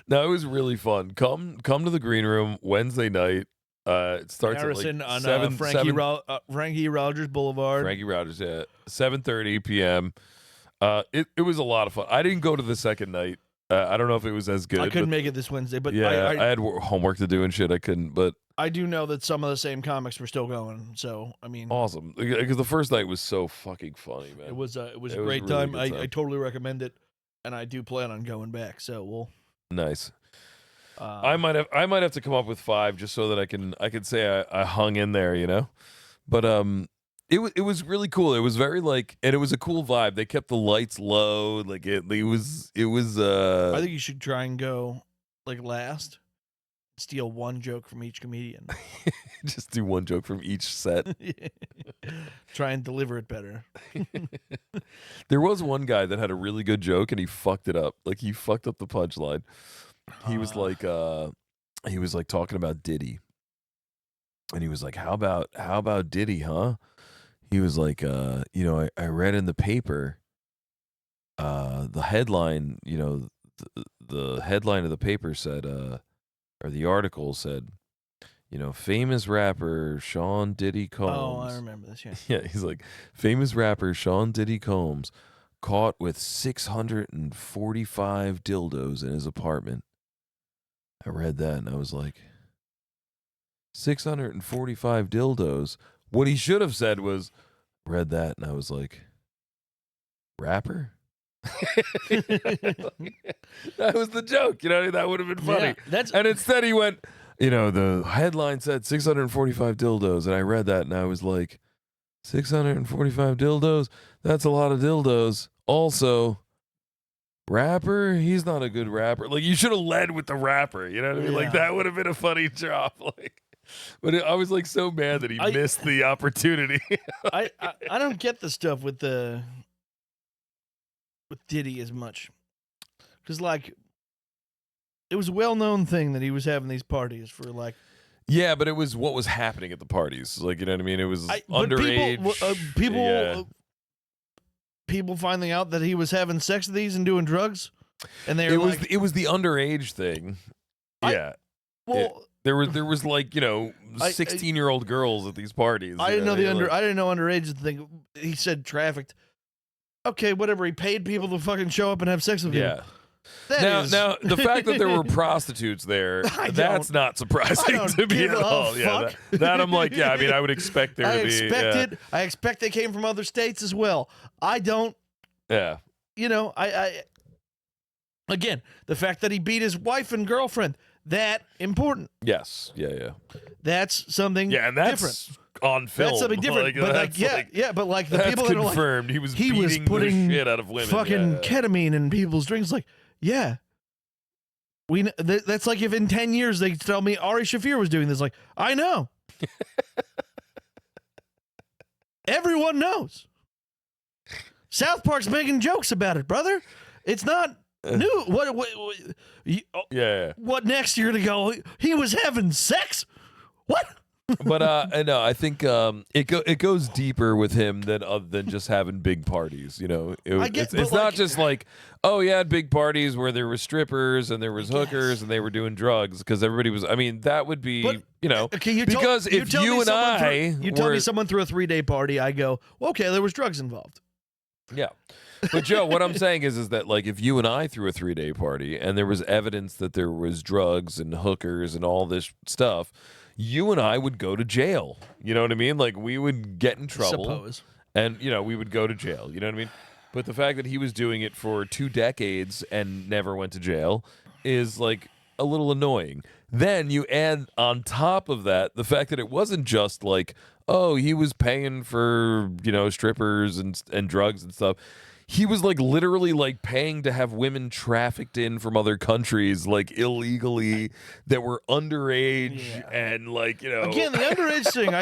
No, it was really fun. Come to the green room Wednesday night. It starts Harrison at like on 7 Frankie Rogers Boulevard. Frankie Rogers, yeah. 7:30 p.m. It was a lot of fun. I didn't go to the second night. I don't know if it was as good. I couldn't make it this Wednesday, but yeah, I had homework to do and shit. I couldn't, but I do know that some of the same comics were still going. So I mean, awesome because the first night was so fucking funny, man. it was a great really time. good time. I totally recommend it, and I do plan on going back. So we'll. Nice. I might have to come up with 5 just so that I can say I hung in there, you know. But it was really cool. It was very like, and it was a cool vibe. They kept the lights low, like it was. I think you should try and go like last, steal one joke from each comedian. Just do one joke from each set. Try and deliver it better. There was one guy that had a really good joke and he fucked it up. Like he fucked up the punchline. He was like talking about Diddy. And he was like, How about Diddy, huh? He was like, I read in the paper, the headline, the headline of the paper said, or the article said, famous rapper Sean Diddy Combs. Oh, I remember this, yeah. Yeah, he's like, famous rapper Sean Diddy Combs caught with 645 dildos in his apartment. I read that and I was like, 645 dildos. What he should have said was, read that and I was like, rapper? That was the joke, that would have been funny. Yeah, and instead he went, the headline said 645 dildos and I read that and I was like, 645 dildos? That's a lot of dildos. Also, rapper? He's not a good rapper. Like, you should have led with the rapper. You know what I mean? Yeah. Like, that would have been a funny drop. Like, but I was like so mad that he missed the opportunity. I don't get the stuff with Diddy as much, because like it was a well-known thing that he was having these parties for like. Yeah, but it was what was happening at the parties. Like, you know what I mean? It was underage. People finding out that he was having sex with these and doing drugs, and they were it was the underage thing. Yeah. There was like 16-year-old girls at these parties. I didn't know I didn't know underage thing. He said trafficked. Okay, whatever. He paid people to fucking show up and have sex with him. Yeah. Now, the fact that there were prostitutes there, that's not surprising to me at all. Yeah, that I'm like, yeah, I mean, I would expect there to be. I expect they came from other states as well. I don't. Yeah. Again, the fact that he beat his wife and girlfriend, that important. Yes. Yeah. That's something. Yeah, and that's different. On film. That's something different. But but like the people that confirmed. Are like, he was putting the shit out of women. Fucking ketamine in people's drinks. Like, yeah. That's like if in 10 years they tell me Ari Shaffir was doing this. Like, I know. Everyone knows. South Park's making jokes about it, brother. It's not new. What next? You're gonna go? He was having sex? What? But no, I think it goes deeper with him than just having big parties. It's not just like, oh yeah, big parties where there were strippers and there was hookers and they were doing drugs, because everybody was. I mean, that would be okay, because if you and I tell me someone threw a 3-day party, I go, well, okay, there was drugs involved. Yeah. But Joe, what I'm saying is that like if you and I threw a 3-day party and there was evidence that there was drugs and hookers and all this stuff, you and I would go to jail. You know what I mean? Like, we would get in trouble. Suppose. And, we would go to jail. You know what I mean? But the fact that he was doing it for 2 decades and never went to jail is, like, a little annoying. Then you add on top of that the fact that it wasn't just like, oh, he was paying for, strippers and drugs and stuff. He was like literally like paying to have women trafficked in from other countries, like illegally, that were underage and like, Again, the underage thing,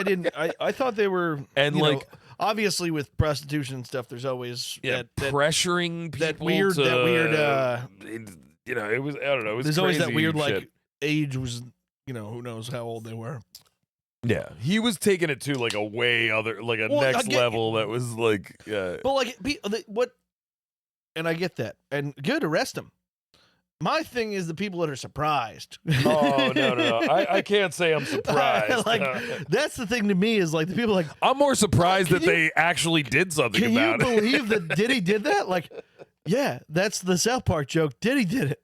I thought they were, and like, obviously with prostitution and stuff, there's always that pressuring people. That weird. It was, I don't know. It was there's always that weird shit. like age was who knows how old they were. Yeah, he was taking it to like a way other, like a Well, next again- level that was like, But like, what? And I get that, and good, arrest him. My thing is the people that are surprised. oh no, I can't say I'm surprised. Like that's the thing to me is like the people like, I'm more surprised Can that you- they actually did something can you about it. believe that Diddy did that? Like, yeah, that's the South Park joke. Diddy did it.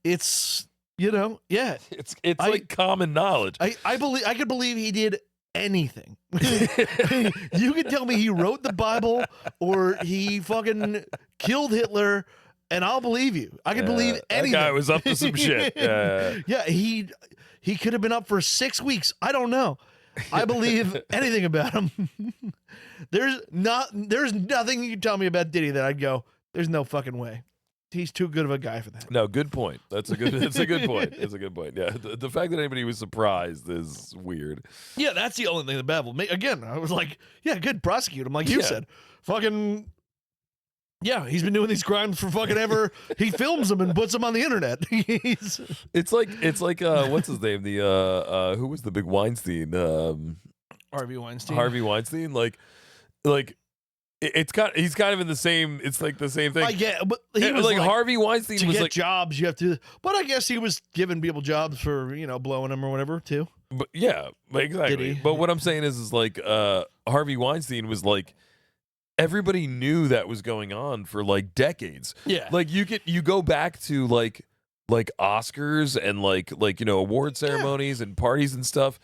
It's yeah. It's I- like common knowledge. I believe I could believe he did anything. You can tell me he wrote the Bible or he fucking killed Hitler, and I'll believe you. I can believe that anything. guy was up to some shit. Yeah. Yeah, he could have been up for 6 weeks. I don't know. I believe anything about him. There's nothing you can tell me about Diddy that I'd go, there's no fucking way. He's too good of a guy for that. No, good point. That's a good point. It's a good point. Yeah. The fact that anybody was surprised is weird. Yeah, that's the only thing that baffled me. Again, I was like, yeah, good, prosecute him, like you Yeah. said. Fucking, yeah, he's been doing these crimes for fucking ever. He films them and puts them on the internet. It's like what's his name? The who was the big Weinstein? Harvey Weinstein. Harvey Weinstein. He's kind of in the same. It's like the same thing. I get, but he was like Harvey Weinstein to was get like, jobs, you have to. But I guess he was giving people jobs for blowing them or whatever too. but yeah, exactly. Did he? But what I'm saying is like Harvey Weinstein was like, everybody knew that was going on for like decades. Yeah, Like you go back to like Oscars and like award ceremonies and parties and stuff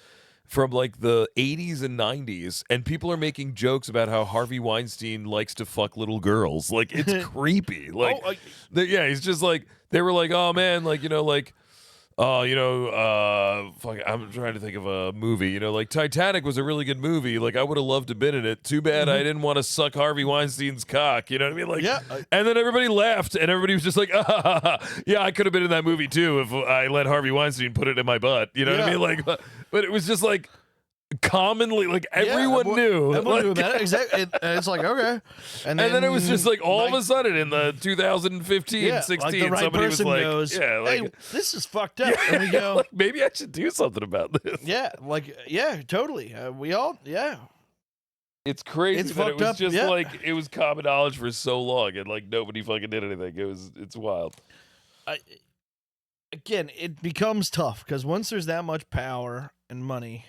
from like the 80s and 90s, and people are making jokes about how Harvey Weinstein likes to fuck little girls. Like it's creepy. Like yeah, he's just like, they were like, oh man, like fuck, I'm trying to think of a movie, like Titanic was a really good movie, like I would have loved to been in it, too bad I didn't want to suck Harvey Weinstein's cock, you know what I mean? Like, Yeah. and then everybody laughed and everybody was just like, yeah, I could have been in that movie too if I let Harvey Weinstein put it in my butt, you know what I Yeah. mean? Like, but it was just like commonly, like everyone knew. Everyone knew Like, that exactly. And it's like okay, and then it was just like all of a sudden in the 2015, yeah, 16, like the right somebody was person like, goes, yeah, like, hey, this is fucked up, and we go, like, maybe I should do something about this. yeah, like yeah, totally. We all, yeah, It's crazy It's that it fucked was up, just yeah. like it was common knowledge for so long, and like nobody fucking did anything. It's wild. Again, it becomes tough because once there's that much power and money,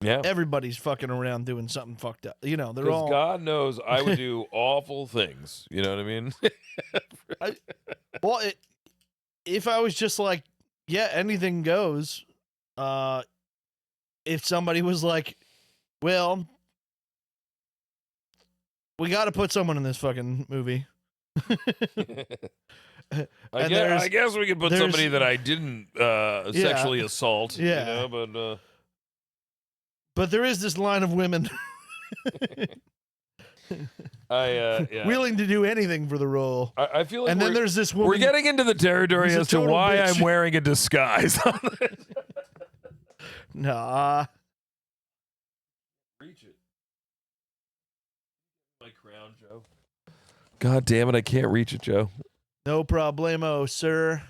Yeah, everybody's fucking around doing something fucked up. They're because all. God knows I would do awful things. You know what I mean? Well, if I was just like, yeah, anything goes. If somebody was like, well, we got to put someone in this fucking movie. And I guess we could put there's- somebody that I didn't sexually assault. Yeah. But But there is this line of women yeah. willing to do anything for the role. I feel like And then we're, there's this woman. we're getting into the territory who's a as to total why bitch. I'm wearing a disguise. Nah. Reach it. My crown, Joe. God damn it, I can't reach it, Joe. No problemo, sir.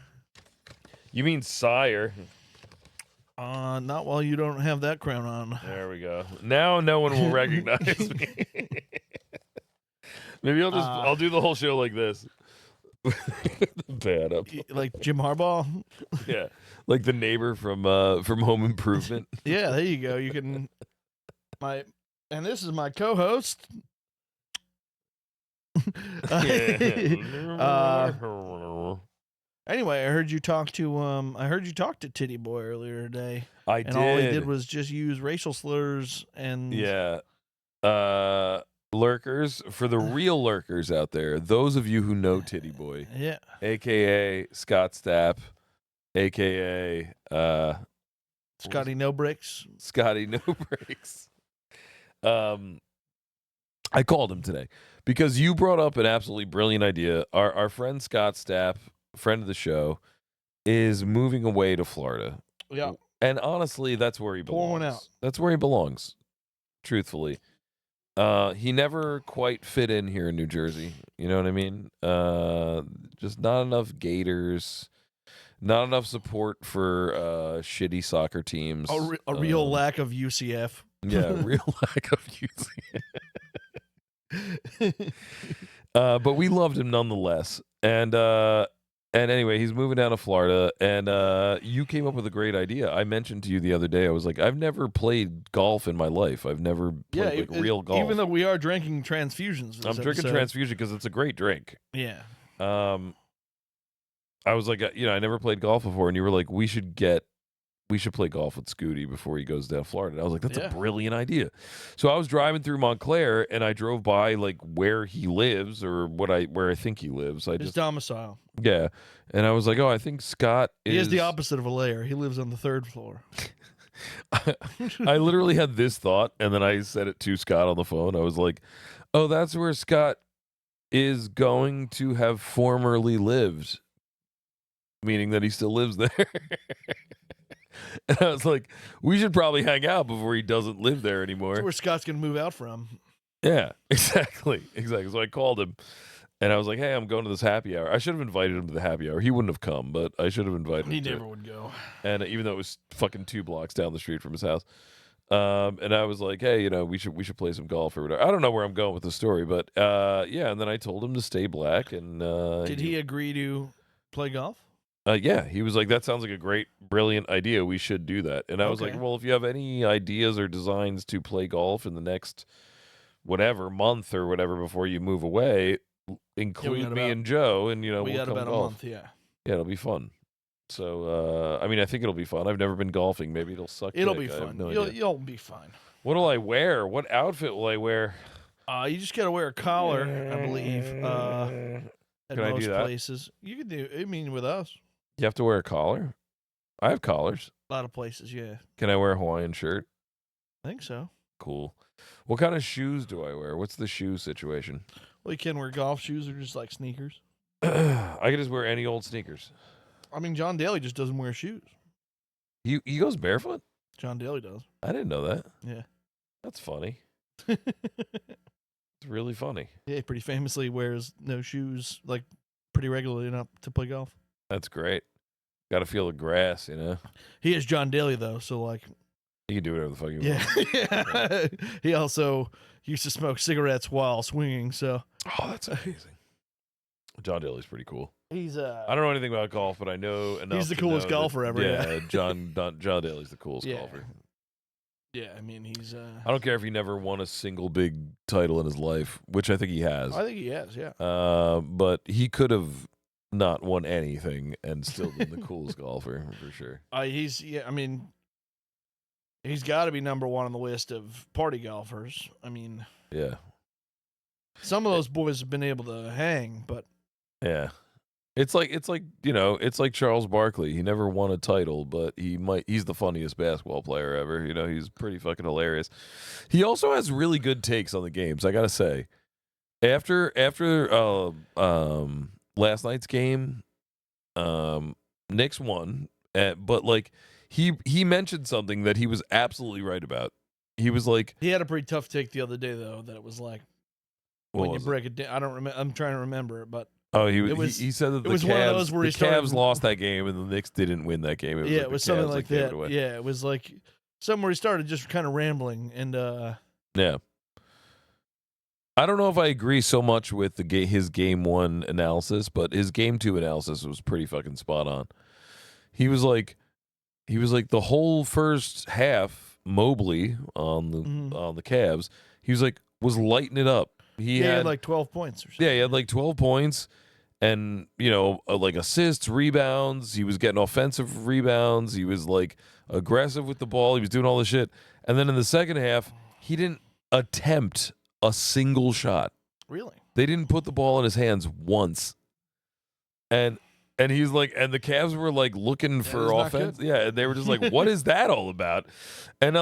You mean sire. Not while you don't have that crown on. There we go. Now no one will recognize me. Maybe I'll do the whole show like this. Bad up. Like Jim Harbaugh. Yeah. Like the neighbor from Home Improvement. Yeah, there you go. You can and this is my co-host. Anyway, I heard you talk to Titty Boy earlier today, I and did. all he did was just use racial slurs and Yeah. Lurkers, for the real lurkers out there, those of you who know Titty Boy, yeah. aka Scott Stapp, aka Scotty No Bricks. Scotty No Breaks. I called him today because you brought up an absolutely brilliant idea. Our friend Scott Stapp, friend of the show, is moving away to Florida. Yeah. And honestly, that's where he Pour belongs. one out. That's where he belongs. Truthfully. He never quite fit in here in New Jersey. You know what I mean? Just not enough Gators. Not enough support for shitty soccer teams. A real lack of UCF. Yeah, real lack of UCF. But we loved him nonetheless. And anyway, he's moving down to Florida, and you came up with a great idea. I mentioned to you the other day, I was like, I've never played golf in my life. I've never played real golf. Even though we are drinking transfusions. I'm drinking transfusion because it's a great drink. Yeah. I was like, I never played golf before, and you were like, we should play golf with Scooty before he goes down to Florida. And I was like, that's a brilliant idea. So I was driving through Montclair, and I drove by like where he lives or where I think he lives. His domicile. Yeah, and I was like, oh, I think Scott is. He is the opposite of a layer. He lives on the 3rd floor. I literally had this thought, and then I said it to Scott on the phone. I was like, oh, that's where Scott is going to have formerly lived, meaning that he still lives there. And I was like, we should probably hang out before he doesn't live there anymore. That's where Scott's going to move out from. Yeah, exactly. So I called him, and I was like, hey, I'm going to this happy hour. I should have invited him to the happy hour. He wouldn't have come, but I should have invited him. He never would go. And even though it was fucking 2 blocks down the street from his house. And I was like, hey, we should play some golf or whatever. I don't know where I'm going with the story, but yeah, and then I told him to stay black. And did he agree to play golf? Yeah, he was like, that sounds like a great, brilliant idea. We should do that. And I was like, well, if you have any ideas or designs to play golf in the next whatever month or whatever before you move away, include me and Joe, and we'll got come about golf. A month, yeah. Yeah, it'll be fun. So, I think it'll be fun. I've never been golfing. Maybe it'll suck. It'll be fun. You'll be fine. What will I wear? What outfit will I wear? You just got to wear a collar, I believe. At Can I most do that? places. You can do. I mean, with us. You have to wear a collar? I have collars. A lot of places, yeah. Can I wear a Hawaiian shirt? I think so. Cool. What kind of shoes do I wear? What's the shoe situation? Well, you can wear golf shoes or just like sneakers. I can just wear any old sneakers. I mean, John Daly just doesn't wear shoes. He goes barefoot? John Daly does. I didn't know that. Yeah. That's funny. It's really funny. Yeah, he pretty famously wears no shoes like pretty regularly enough to play golf. That's great. Got to feel the grass, He is John Daly though, so like he can do whatever the fuck he wants. Yeah. He also used to smoke cigarettes while swinging, so. Oh, that's amazing. John Daly's pretty cool. He's I don't know anything about golf, but I know enough. He's the coolest golfer ever. Yeah, John Daly's the coolest golfer. Yeah, I mean he's. I don't care if he never won a single big title in his life, which I think he has. I think he has, yeah. But he could have not won anything and still been the coolest golfer for sure. He's got to be number one on the list of party golfers. I mean, yeah. Some of those boys have been able to hang, but yeah. It's like Charles Barkley. He never won a title, but he's the funniest basketball player ever. He's pretty fucking hilarious. He also has really good takes on the games, I got to say. After last night's game, Knicks won, but like he mentioned something that he was absolutely right about. He was like, he had a pretty tough take the other day though, that it was like when you break it down. I don't remember. I'm trying to remember it, but he said that the Cavs lost that game and the Knicks didn't win that game. It was something like that. Yeah, it was like somewhere he started just kind of rambling and yeah. I don't know if I agree so much with his game 1 analysis, but his game 2 analysis was pretty fucking spot on. He was like the whole first half, Mobley on the Cavs, he was lighting it up. He had like 12 points or something. Yeah, he had like 12 points and, like assists, rebounds. He was getting offensive rebounds. He was like aggressive with the ball. He was doing all this shit. And then in the second half, he didn't attempt a single shot. Really? They didn't put the ball in his hands once. And he's like, and the Cavs were like looking for offense. Yeah, and they were just like, what is that all about? And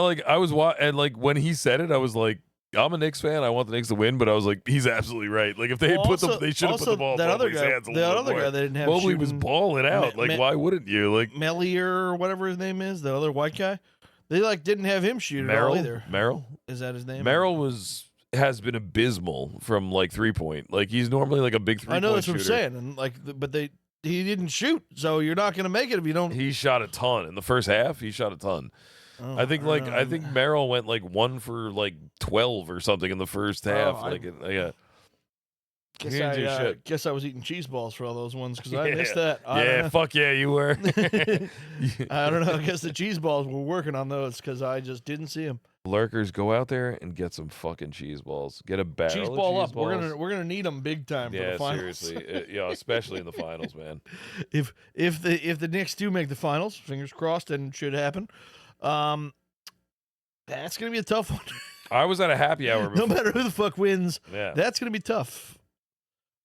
when he said it, I was like, I'm a Knicks fan. I want the Knicks to win, but I was like, he's absolutely right. Like if they they should have put the ball in Mobley's hands a little bit more. Guy they didn't have. Mobley was balling out. Why wouldn't you? Like Mellier or whatever his name is, the other white guy. They didn't have him shoot at all either. Merrill? Is that his name? Merrill has been abysmal from like 3-point. Like he's normally like a big 3-point shooter. I know that's what I'm saying, and but they he didn't shoot, so you're not going to make it if you don't. He shot a ton in the first half. He shot a ton. Oh, I think Merrill went like 1 for like 12 or something in the first half. Yeah. Guess I was eating cheese balls for all those ones because I missed that. Fuck yeah, you were. I don't know. I guess the cheese balls were working on those because I just didn't see them. Lurkers, go out there and get some fucking cheese balls. Get a barrel Cheese of ball cheese up. balls. We're gonna need them big time for the finals. Seriously, especially in the finals, man. If the Knicks do make the finals, fingers crossed, and it should happen. That's gonna be a tough one. I was at a happy hour before. No matter who the fuck wins, Yeah. that's gonna be tough.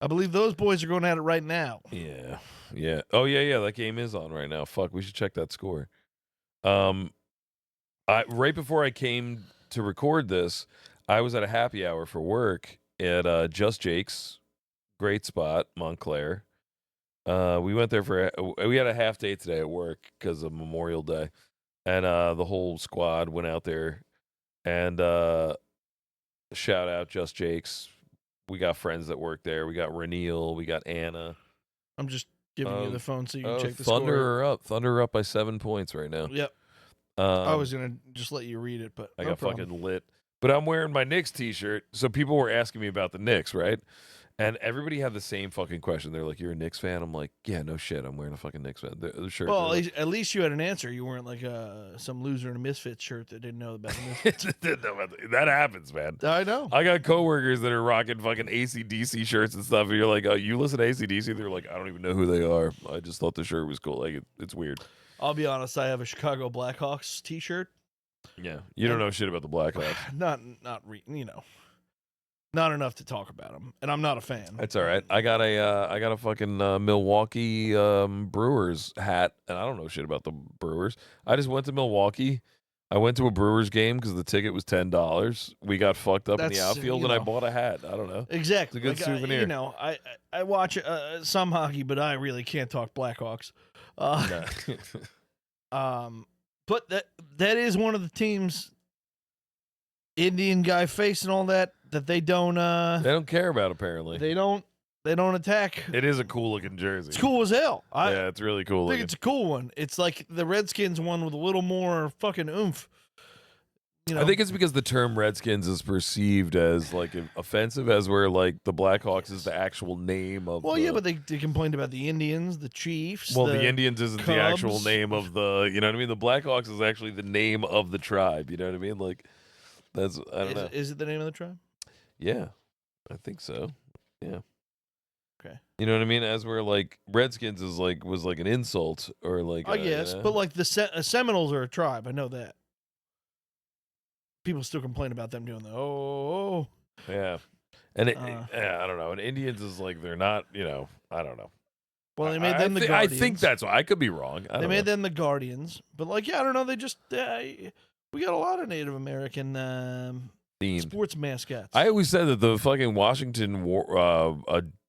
I believe those boys are going at it right now. Yeah. Oh yeah. That game is on right now. Fuck, we should check that score. Right before I came to record this, I was at a happy hour for work at Just Jake's, great spot, Montclair. We went there we had a half day today at work because of Memorial Day, and the whole squad went out there. And shout out Just Jake's. We got friends that work there. We got Raneal. We got Anna. I'm just giving you the phone so you can check the Thunder score. are up. Thunder are up by 7 points right now. Yep. I was gonna just let you read it, but I no got problem. fucking lit. But I'm wearing my Knicks t-shirt, so people were asking me about the Knicks, right? And everybody had the same fucking question. They're like, "You're a Knicks fan?" I'm like, "Yeah, no shit. I'm wearing a fucking Knicks fan shirt." Well, at least you had an answer. You weren't like some loser in a Misfits shirt that didn't know about the Misfits. That happens, man. I know. I got coworkers that are rocking fucking AC/DC shirts and stuff. And you're like, "Oh, you listen to AC/DC?" They're like, "I don't even know who they are. I just thought the shirt was cool." Like, it's weird. I'll be honest. I have a Chicago Blackhawks T-shirt. Yeah, you don't know shit about the Blackhawks. Not enough to talk about them, and I'm not a fan. That's all right. I got a fucking Milwaukee Brewers hat, and I don't know shit about the Brewers. I just went to Milwaukee. I went to a Brewers game because the ticket was $10. We got fucked up in the outfield, and I bought a hat. I don't know. Exactly, it's a good souvenir. I watch some hockey, but I really can't talk Blackhawks. But that is one of the teams, Indian guy face and all that they don't care about, apparently. They don't attack. It is a cool looking jersey. It's cool as hell. Yeah, it's really cool. I think it's a cool one. It's like the Redskins one with a little more fucking oomph. I think it's because the term Redskins is perceived as like offensive, as where like the Blackhawks is the actual name of. Well, yeah, but they complained about the Indians, the Chiefs. Well, the Indians isn't Cubs. the actual name of the. You know what I mean? The Blackhawks is actually the name of the tribe. You know what I mean? Like, that's I don't know. Is it the name of the tribe? Yeah, I think so. Yeah. Okay. You know what I mean? As where like Redskins was like an insult or like. I guess, but like the Seminoles are a tribe. I know that. People still complain about them doing the Yeah, and I don't know. And Indians is like they're not. I don't know. Well, they made them the Guardians. I think that's why. I could be wrong. They made them the Guardians, but like I don't know. They just we got a lot of Native American sports mascots. I always said that the fucking Washington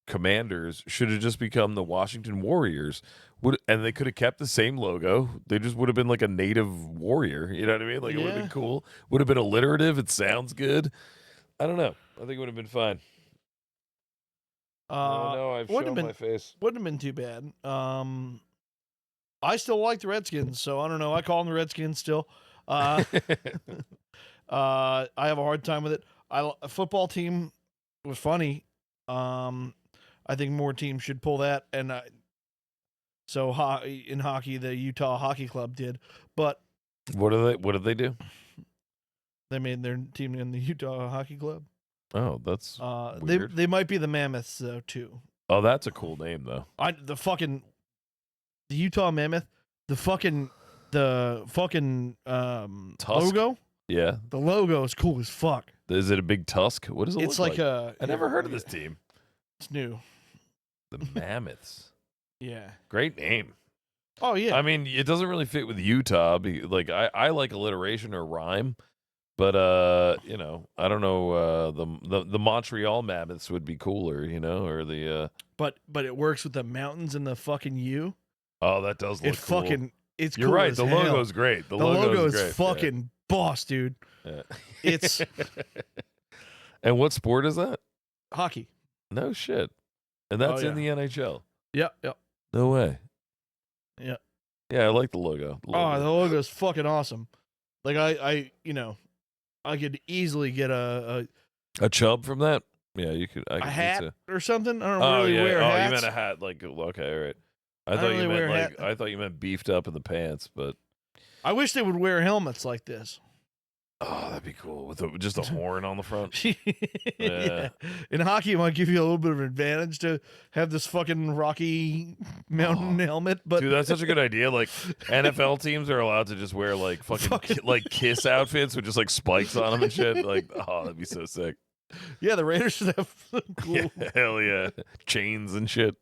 Commanders should have just become the Washington Warriors. And they could have kept the same logo. They just would have been like a native warrior. You know what I mean? Like, it would have been cool. Would have been alliterative. It sounds good. I don't know. I think it would have been fine. No, I've shown my face. Wouldn't have been too bad. I still like the Redskins, so I don't know. I call them the Redskins still. I have a hard time with it. A football team was funny. I think more teams should pull that, and so in hockey, the Utah Hockey Club did. But what did they do? They made their team in the Utah Hockey Club. Oh, that's weird. They might be the Mammoths though too. Oh, that's a cool name though. The Utah Mammoth, the fucking logo. Yeah, the logo is cool as fuck. Is it a big tusk? What is it? It's look like I never heard of this team. It's new. The Mammoths. Yeah. Great name. Oh yeah. I mean, it doesn't really fit with Utah. Like I like alliteration or rhyme, but I don't know. The Montreal Mammoths would be cooler, or the. But it works with the mountains and the fucking U. Oh, that does look cool. It's You're cool right. as The hell. logo's great. The logo is great. fucking boss, dude. Yeah. It's And what sport is that? hockey. No shit. And that's in the NHL. Yep. No way. Yeah. Yeah, I like the logo. Oh, the logo's fucking awesome. Like I could easily get a chub from that. Yeah, you could. I could hat pizza. or something. I don't Oh really yeah. wear Oh, hats. you meant a hat? Like okay, all right. I don't thought really you meant wear like hat. I thought you meant beefed up in the pants, but I wish they would wear helmets like this. oh, that'd be cool with just a horn on the front. Yeah. In hockey, it might give you a little bit of an advantage to have this fucking Rocky Mountain helmet. But Dude, that's such a good idea. Like NFL teams are allowed to just wear like fucking like Kiss outfits with just like spikes on them and shit. Like, oh, that'd be so sick. Yeah, the Raiders should have cool. Yeah, hell yeah, chains and shit,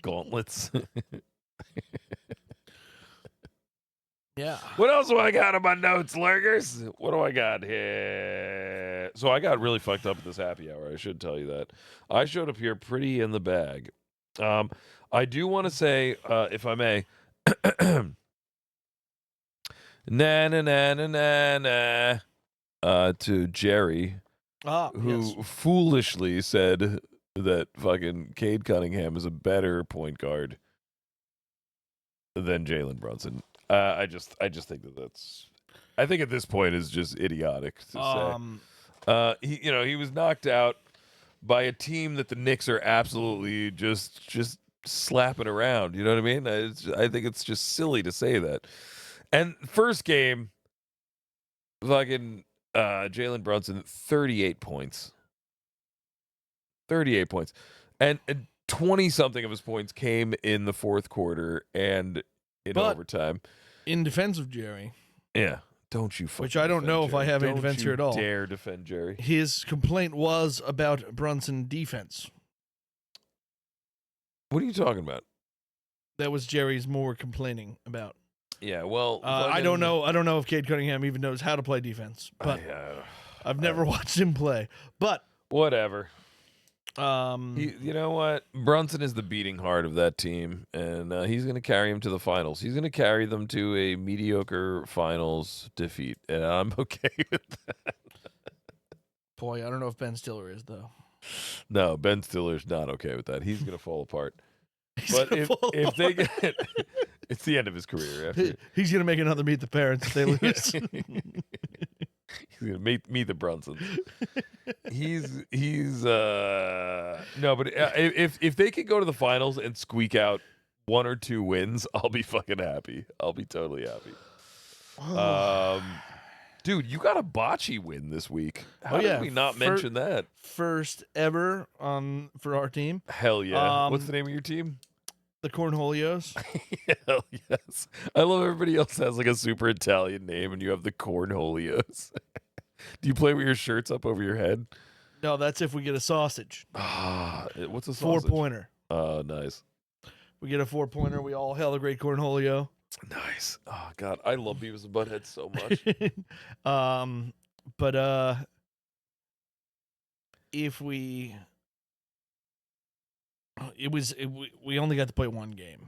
gauntlets. Yeah. What else do I got on my notes, lurkers? What do I got here? So I got really fucked up at this happy hour. I should tell you that. I showed up here pretty in the bag. I do want to say, if I may, na na na na na na, to Jerry, who foolishly said that fucking Cade Cunningham is a better point guard than Jalen Brunson. I just think that's. I think at this point is just idiotic to say. He was knocked out by a team that the Knicks are absolutely just slapping around. You know what I mean? I think it's just silly to say that. And first game, fucking Jalen Brunson, 38 points. 38 points, and 20 something of his points came in the fourth quarter and in overtime. In defense of Jerry. Yeah. Don't you fucking Which I don't know if I have any defense here at all. Dare defend Jerry. His complaint was about Brunson defense. What are you talking about? That was Jerry's more complaining about. Yeah, well, I don't know. I don't know if Cade Cunningham even knows how to play defense, but I've never watched him play. But whatever. You know what? Brunson is the beating heart of that team, and he's going to carry him to the finals. He's going to carry them to a mediocre finals defeat, and I'm okay with that. Boy, I don't know if Ben Stiller is, though. No, Ben Stiller's not okay with that. He's going to fall apart. But if they get, it's the end of his career. He's going to make another Meet the Parents if they lose. He's gonna meet the Brunsons. He's no, but if they could go to the finals and squeak out 1 or 2 wins, I'll be fucking happy. I'll be totally happy. Dude, you got a bocce win this week. How did we not mention that? First ever for our team. Hell yeah! What's the name of your team? The Cornholios. Hell yes. I love everybody else has like a super Italian name and you have the Cornholios. Do you play with your shirts up over your head? No, that's if we get a sausage. What's a sausage? 4-pointer. Oh, nice. We get a 4-pointer. We all hail a great Cornholio. Nice. Oh, God. I love Beavis and Butthead so much. If we... we only got to play 1 game.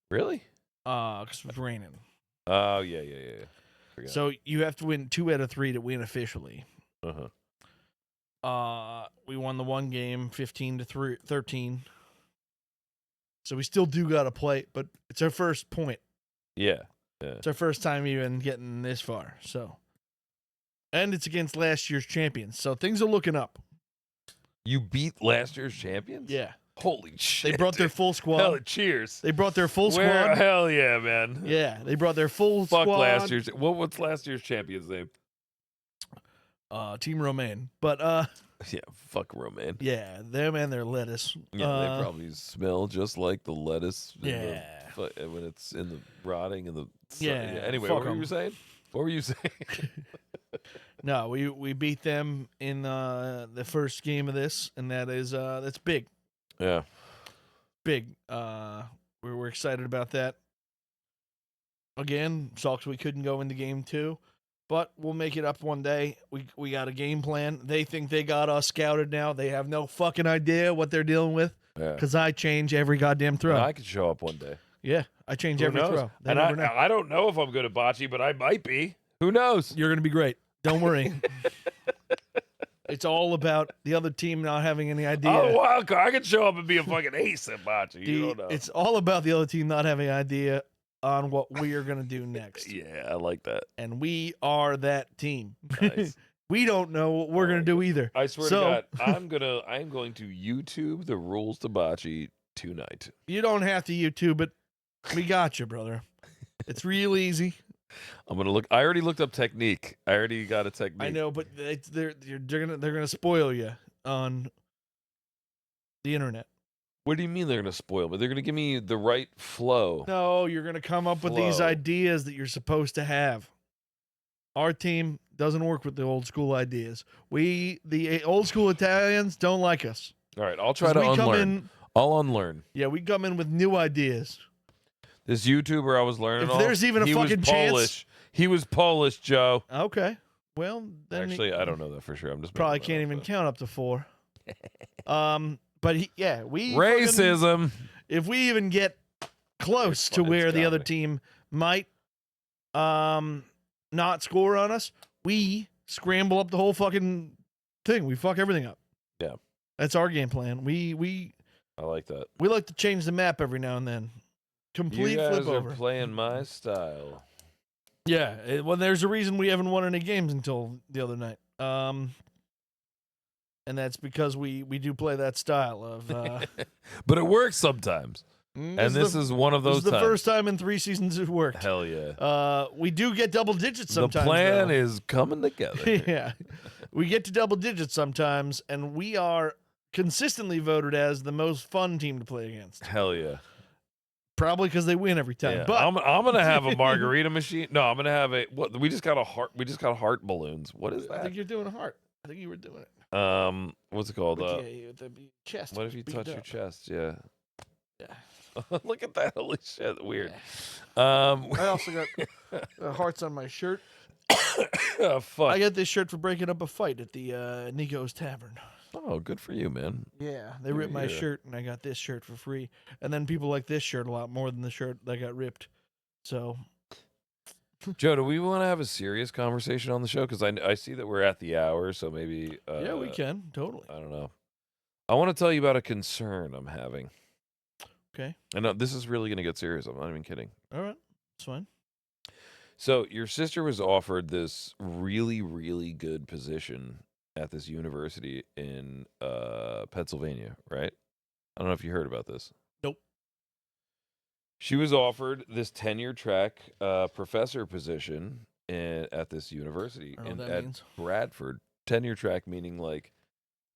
Really? Because it was raining. Oh, yeah. Forgot. So you have to win 2 out of 3 to win officially. We won the 1 game 15-13. So we still do got to play, but it's our first point. Yeah. It's our first time even getting this far. So, and it's against last year's champions. So things are looking up. You beat last year's champions? Yeah. Holy shit. They brought their full squad. Hell, cheers. They brought their full squad. Hell yeah, man. Yeah, they brought their full Fuck squad. last year's. What's last year's champion's name? Team Romaine. But yeah, fuck Romaine. Yeah, them and their lettuce. Yeah, they probably smell just like the lettuce. Yeah. When it's in the rotting and the yeah. Anyway, what were you saying? What were you saying? No, we beat them in the first game of this, and that's big. Yeah. Big. We're excited about that. Again, sucks we couldn't go into game 2, but we'll make it up one day. We got a game plan. They think they got us scouted now. They have no fucking idea what they're dealing with. Yeah. Because I change every goddamn throw. I could show up one day. Yeah, I change every throw. And I don't know if I'm good at bocce, but I might be. Who knows? You're going to be great. Don't worry. it's all about the other team not having any idea. Oh, wild card. I could show up and be a fucking ace at bocce. You don't know. It's all about the other team not having an idea on what we are gonna do next. Yeah, I like that. And we are that team. Nice. We don't know what we're gonna do either. I swear So- to God, I'm going to YouTube the rules to bocce tonight. You don't have to YouTube it. We got you, brother. It's real easy. I'm gonna look. I already looked up technique. I already got a technique. I know, but they're gonna spoil you on the internet. What do you mean they're gonna spoil me? They're gonna give me the right flow. No, you're gonna come up with these Flow. ideas that you're supposed to have. Our team doesn't work with the old school ideas. The old school Italians, don't like us. All right, I'll try 'Cause to we come unlearn. in, I'll unlearn. yeah, we come in with new ideas. This YouTuber I was learning If off, there's even a he was fucking chance- Polish. He was Polish, Joe. Okay, well then Actually, I don't know that for sure. I'm just probably making can't that even up, count up to 4. But we though. fucking- Racism. if we even get close to It's where the other comedy. team might not score on us, we scramble up the whole fucking thing. We fuck everything up. Yeah. That's our game plan. We I like that. like to change the map every now and then. Complete You guys flip are over. playing my style. Yeah. Well, there's a reason we haven't won any games until the other night. And that's because we do play that style of. But it works sometimes, and this is one of this those is the times. first time in 3 seasons it worked. Hell yeah. We do get double digits sometimes. The plan though. is coming together. Yeah. We get to double digits sometimes, and we are consistently voted as the most fun team to play against. Hell yeah. Probably because they win every time. Yeah. But I'm gonna have a margarita machine. No, I'm gonna have a what? We just got a heart. We just got heart balloons. What is I think that? you're doing a heart. I think you were doing it. What's it called? With the chest. What if you beat touch your up. chest? Yeah. Yeah. Look at that! Holy shit! Weird. I also got hearts on my shirt. Oh, fuck. I got this shirt for breaking up a fight at the Nico's Tavern. Oh, good for you, man. Yeah, they ripped my Yeah. shirt, and I got this shirt for free. And then people like this shirt a lot more than the shirt that got ripped. So Joe, do we want to have a serious conversation on the show? Because I see that we're at the hour, so maybe. yeah, we can totally. I don't know. I want to tell you about a concern I'm having. Okay, And this is really going to get serious. I'm not even kidding. all right, that's fine. So your sister was offered this really, really good position at this university in Pennsylvania, right? I don't know if you heard about this. Nope. She was offered this tenure track professor position at this university I don't know what at that means. Bradford. Tenure track meaning like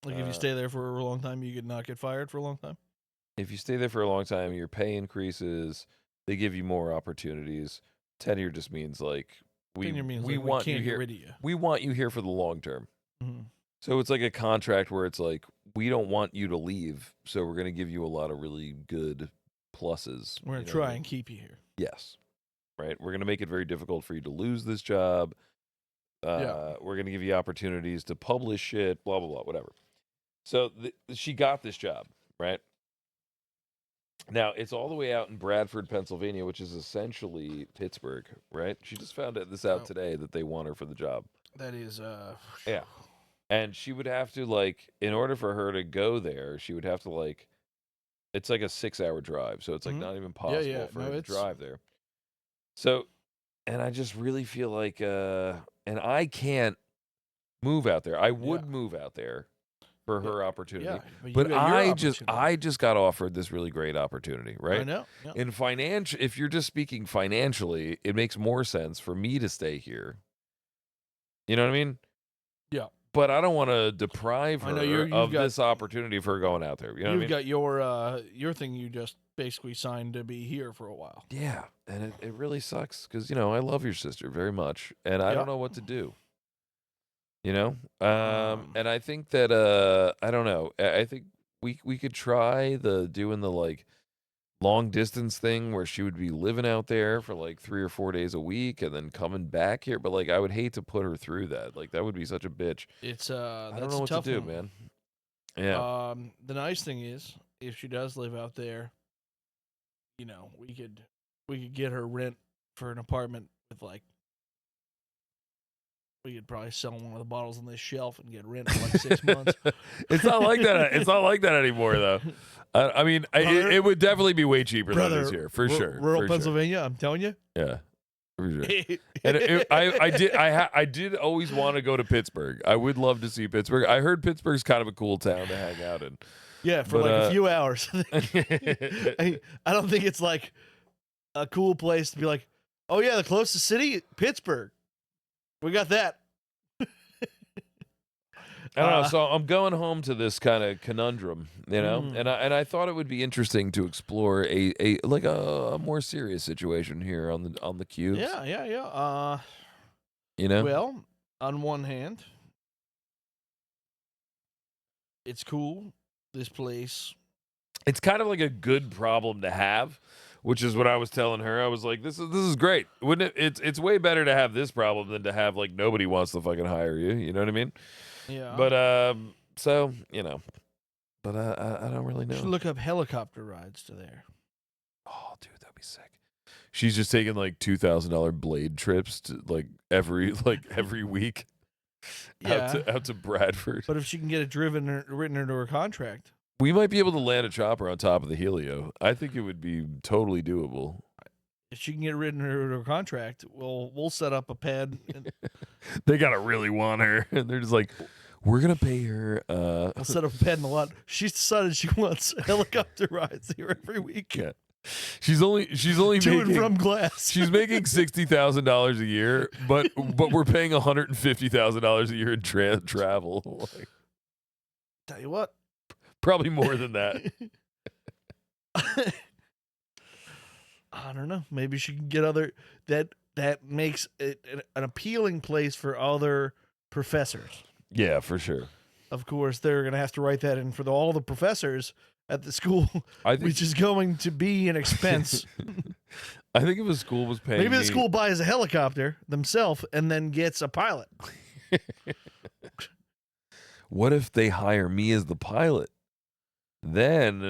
Like if you stay there for a long time, you could not get fired for a long time. if you stay there for a long time, your pay increases. They give you more opportunities. Tenure just means like Tenure means we like, want we you can't here. get rid of you. We want you here for the long term. Mhm. So it's like a contract where it's like we don't want you to leave, so we're going to give you a lot of really good pluses. We're gonna you know what I try mean? and keep you here. Yes. Right. We're going to make it very difficult for you to lose this job. Yeah. We're going to give you opportunities to publish shit, blah, blah, blah, whatever. So she got this job, right? Now, it's all the way out in Bradford, Pennsylvania, which is essentially Pittsburgh, right? She just found this out Oh. today that they want her for the job. That is Yeah. And she would have to, like, in order for her to go there, she would have to, like, it's like a 6-hour drive. So it's, like, Mhm. not even possible yeah. for No, her to it's- drive there. So, and I just really feel like, and I can't move out there. I would move out there for her opportunity. Yeah, you But got your I opportunity. just got offered this really great opportunity, right? I know. Yeah. In financial, if you're just speaking financially, it makes more sense for me to stay here. You know what I mean? Yeah. But I don't want to deprive I know her you've of got- this opportunity for going out there. You know You've what I mean? got your thing. You just basically signed to be here for a while. Yeah, and it really sucks because I love your sister very much, and I Yeah. don't know what to do. And I think that I don't know. I think we could try doing the like long distance thing where she would be living out there for like 3 or 4 days a week and then coming back here. But like I would hate to put her through that. Like that would be such a bitch. It's I that's don't know a what to tough do, one. man. Yeah. The nice thing is, if she does live out there, we could get her rent for an apartment with like We could probably sell one of the bottles on this shelf and get rent for like 6 months. It's not like that. It's not like that anymore, though. I mean, it would definitely be way cheaper than this year, for sure. Rural for sure. Pennsylvania, I'm telling you. Yeah, for sure. And I did always want to go to Pittsburgh. I would love to see Pittsburgh. I heard Pittsburgh's kind of a cool town to hang out in. Yeah, for But, like a few hours. I don't think it's like a cool place to be like, oh yeah, the closest city, Pittsburgh. We got that. I don't know. So I'm going home to this kind of conundrum, you know, and I thought it would be interesting to explore a more serious situation here on the cubes. Yeah. You know, Well, on one hand, it's cool. This place. it's kind of like a good problem to have, which is what I was telling her. I was like, this is great. Wouldn't it? It's way better to have this problem than to have like nobody wants to fucking hire you. You know what I mean? Yeah. But so you know, but I don't really You should know. look up helicopter rides to there. Oh, dude, that'd be sick. She's just taking like $2,000 blade trips to like every week. Yeah. Out to Bradford. But if she can get it written into her contract, We might be able to land a chopper on top of the Helio. I think it would be totally doable. if she can get it written into her contract, we'll set up a pad. And They gotta really want her, and they're just like, we're gonna pay her. we'll set up a pad in the lot. She's decided she wants helicopter rides here every week. Yeah. She's only To making and from Glass. she's making $60,000 a year, but we're paying $150,000 a year in travel. Like, Tell you what. probably more than that. I don't know. Maybe she can get other that makes it an appealing place for other professors. Yeah, for sure. Of course, they're going to have to write that in for all the professors at the school, I think which is going to be an expense. I think if a school was paying Maybe the me- school buys a helicopter themselves and then gets a pilot. What if they hire me as the pilot? Then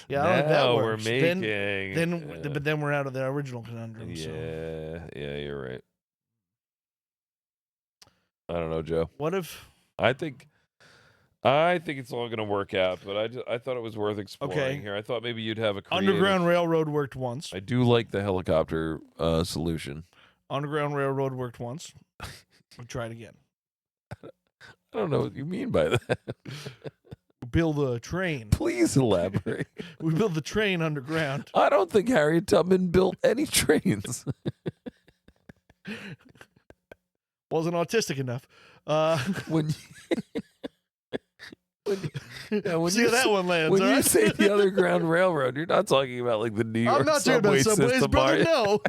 Yeah, I don't think that now works. we're Then- making. But then we're out of the original conundrum. yeah, So. yeah, you're right. I don't know, Joe. What if? I think it's all going to work out, but I thought it was worth exploring Okay. here. I thought maybe you'd have a creative. Underground Railroad worked once. I do like the helicopter solution. Underground Railroad worked once. We'll try it again. I don't know what you mean by that. Build a train. Please elaborate. We build the train underground. I don't think Harriet Tubman built any trains. Wasn't autistic enough. when when See how that one lands. when all you right? say the Underground Railroad, you're not talking about like the New York I'm not talking subway about subways, system, brother. are you? No.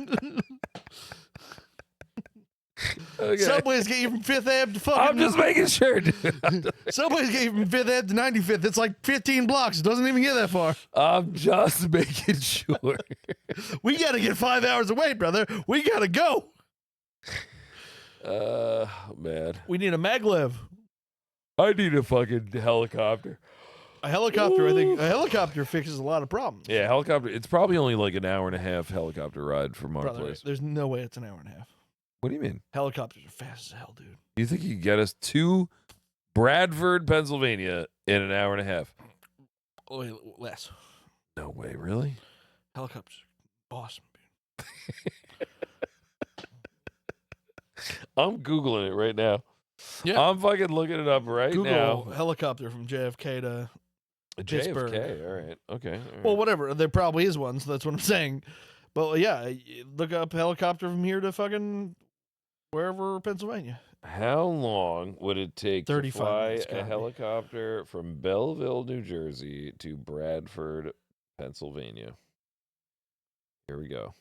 Okay. Subways get you from Fifth Ave to fucking. I'm just making sure, dude. Subways get you from Fifth Ave to 95th. It's like 15 blocks. It doesn't even get that far. I'm just making sure. We got to get 5 hours away, brother. We got to go. Man. We need a maglev. I need a fucking helicopter. A helicopter, I think. A helicopter fixes a lot of problems. Yeah, helicopter. It's probably only like an hour and a half helicopter ride from our Brother, place. there's no way it's an hour and a half. What do you mean? Helicopters are fast as hell, dude. You think you can get us to Bradford, Pennsylvania in an hour and a half? Oh, wait, less. No way, really? Helicopters are awesome, dude. I'm Googling it right now. Yeah. I'm fucking looking it up right Google now. helicopter from JFK to Pittsburgh. JFK, all right. Okay. all right. Well, whatever. There probably is one, so that's what I'm saying. But yeah, look up helicopter from here to fucking wherever, Pennsylvania. How long would it take to 35 fly minutes, a gotta be. helicopter from Belleville, New Jersey to Bradford, Pennsylvania? Here we go.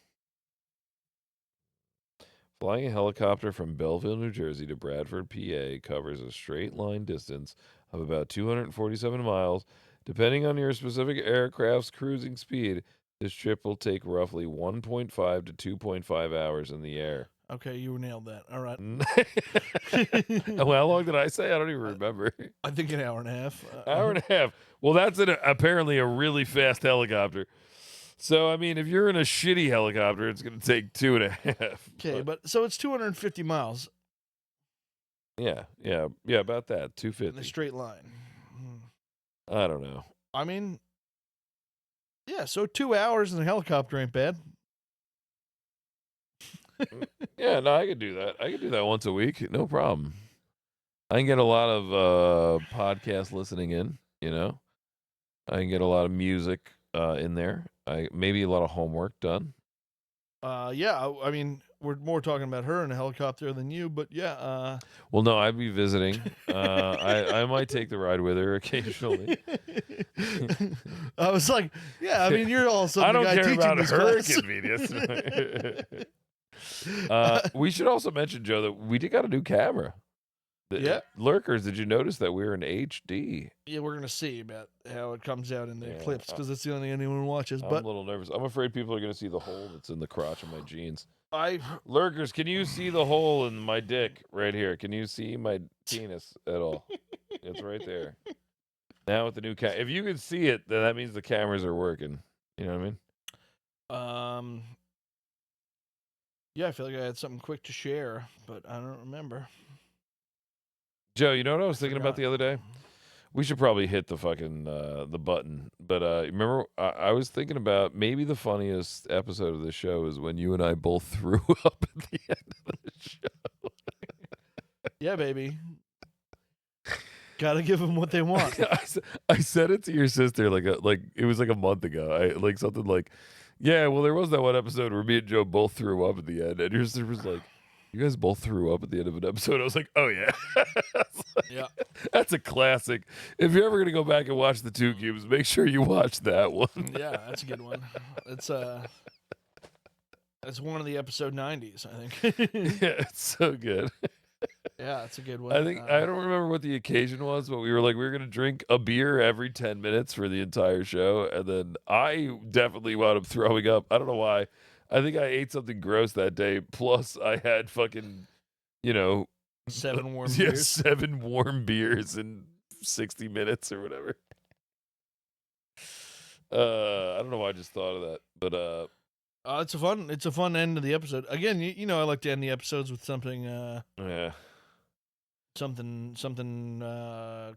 Flying a helicopter from Belleville, New Jersey to Bradford, PA covers a straight line distance of about 247 miles. Depending on your specific aircraft's cruising speed, this trip will take roughly 1.5 to 2.5 hours in the air. Okay, you nailed that. All right. Well, how long did I say? I don't even remember. I think an hour and a half. Hour and a half. Well, that's apparently a really fast helicopter. So I mean, if you're in a shitty helicopter, it's going to take 2.5. Okay, but so it's 250 miles Yeah, about that. in a 250. straight line. I don't know. I mean, yeah, so 2 hours in a helicopter ain't bad. Yeah, no, I could do that. I could do that once a week, no problem. I can get a lot of podcast listening in. You know, I can get a lot of music in there. Maybe a lot of homework done. Yeah, I mean, we're more talking about her in a helicopter than you, but yeah. Well, no, I'd be visiting. I might take the ride with her occasionally. I was like, yeah, I mean, you're also I the don't guy care teaching about this her class. convenience. We should also mention, Joe, that we got a new camera. Yeah. Lurkers, did you notice that we're in HD? Yeah, we're gonna see about how it comes out in the Yeah, clips because that's the only thing anyone watches. I'm But a little nervous. I'm afraid people are going to see the hole that's in the crotch of my jeans. I Lurkers, can you see the hole in my dick right here? Can you see my penis at all? It's right there. Now with the new camera. If you can see it, then that means the cameras are working. You know what I mean? Yeah, I feel like I had something quick to share, but I don't remember. Joe, you know what I was thinking about Forgot. the other day? We should probably hit the fucking the button. But remember, I was thinking about maybe the funniest episode of the show is when you and I both threw up at the end of the show. Yeah, baby. Gotta give them what they want. I said it to your sister like it was like a month ago. I like something like, yeah, well, there was that one episode where me and Joe both threw up at the end, and your sister was like, you guys both threw up at the end of an episode. I was like, oh yeah. Yeah. That's a classic. If you're ever gonna go back and watch the Two Cubes, make sure you watch that one. Yeah, that's a good one. That's one of the episode 90s, I think. Yeah, it's so good. Yeah, that's a good one. I think I don't remember what the occasion was, but we were like, we were gonna drink a beer every 10 minutes for the entire show, and then I definitely wound up throwing up. I don't know why. I think I ate something gross that day. Plus, I had fucking, 7 warm yeah, beers. 7 warm beers in 60 minutes or whatever. I don't know why I just thought of that, but It's a fun end of the episode. Again, you know I like to end the episodes with something yeah. something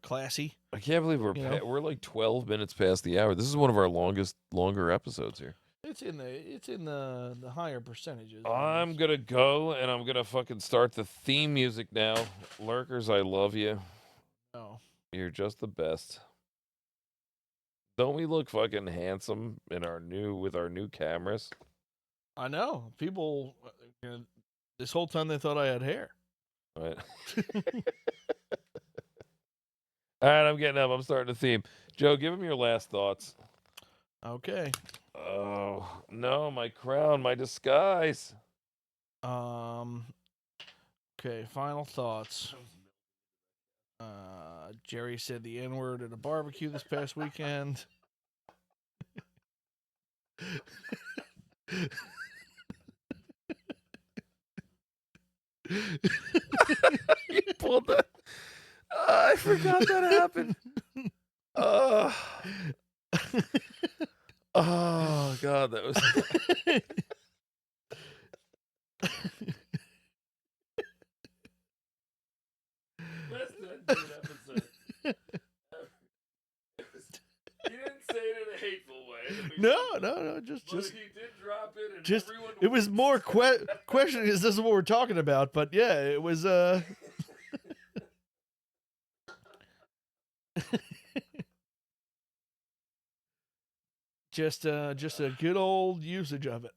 classy. I can't believe we're like 12 minutes past the hour. This is one of our longer episodes here. It's in the higher percentages. I'm gonna go and I'm gonna fucking start the theme music now. Lurkers, I love you. Oh. You're just the best. Don't we look fucking handsome with our new cameras? I know. People this whole time they thought I had hair. Right. All right, I'm getting up. I'm starting the theme. Joe, give him your last thoughts. Okay. Oh, no, my crown, my disguise. Okay, final thoughts. Jerry said the N-word at a barbecue this past weekend. You pulled that. I forgot that happened. Oh, God, that was. That's not a good episode. You didn't say it in a hateful way. No, just But he did drop it, and just everyone it was more questioning is this is what we're talking about, but yeah, it was just a good old usage of it.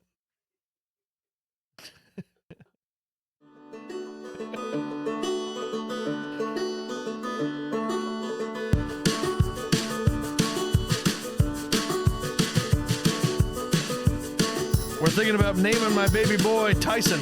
We're thinking about naming my baby boy Tyson.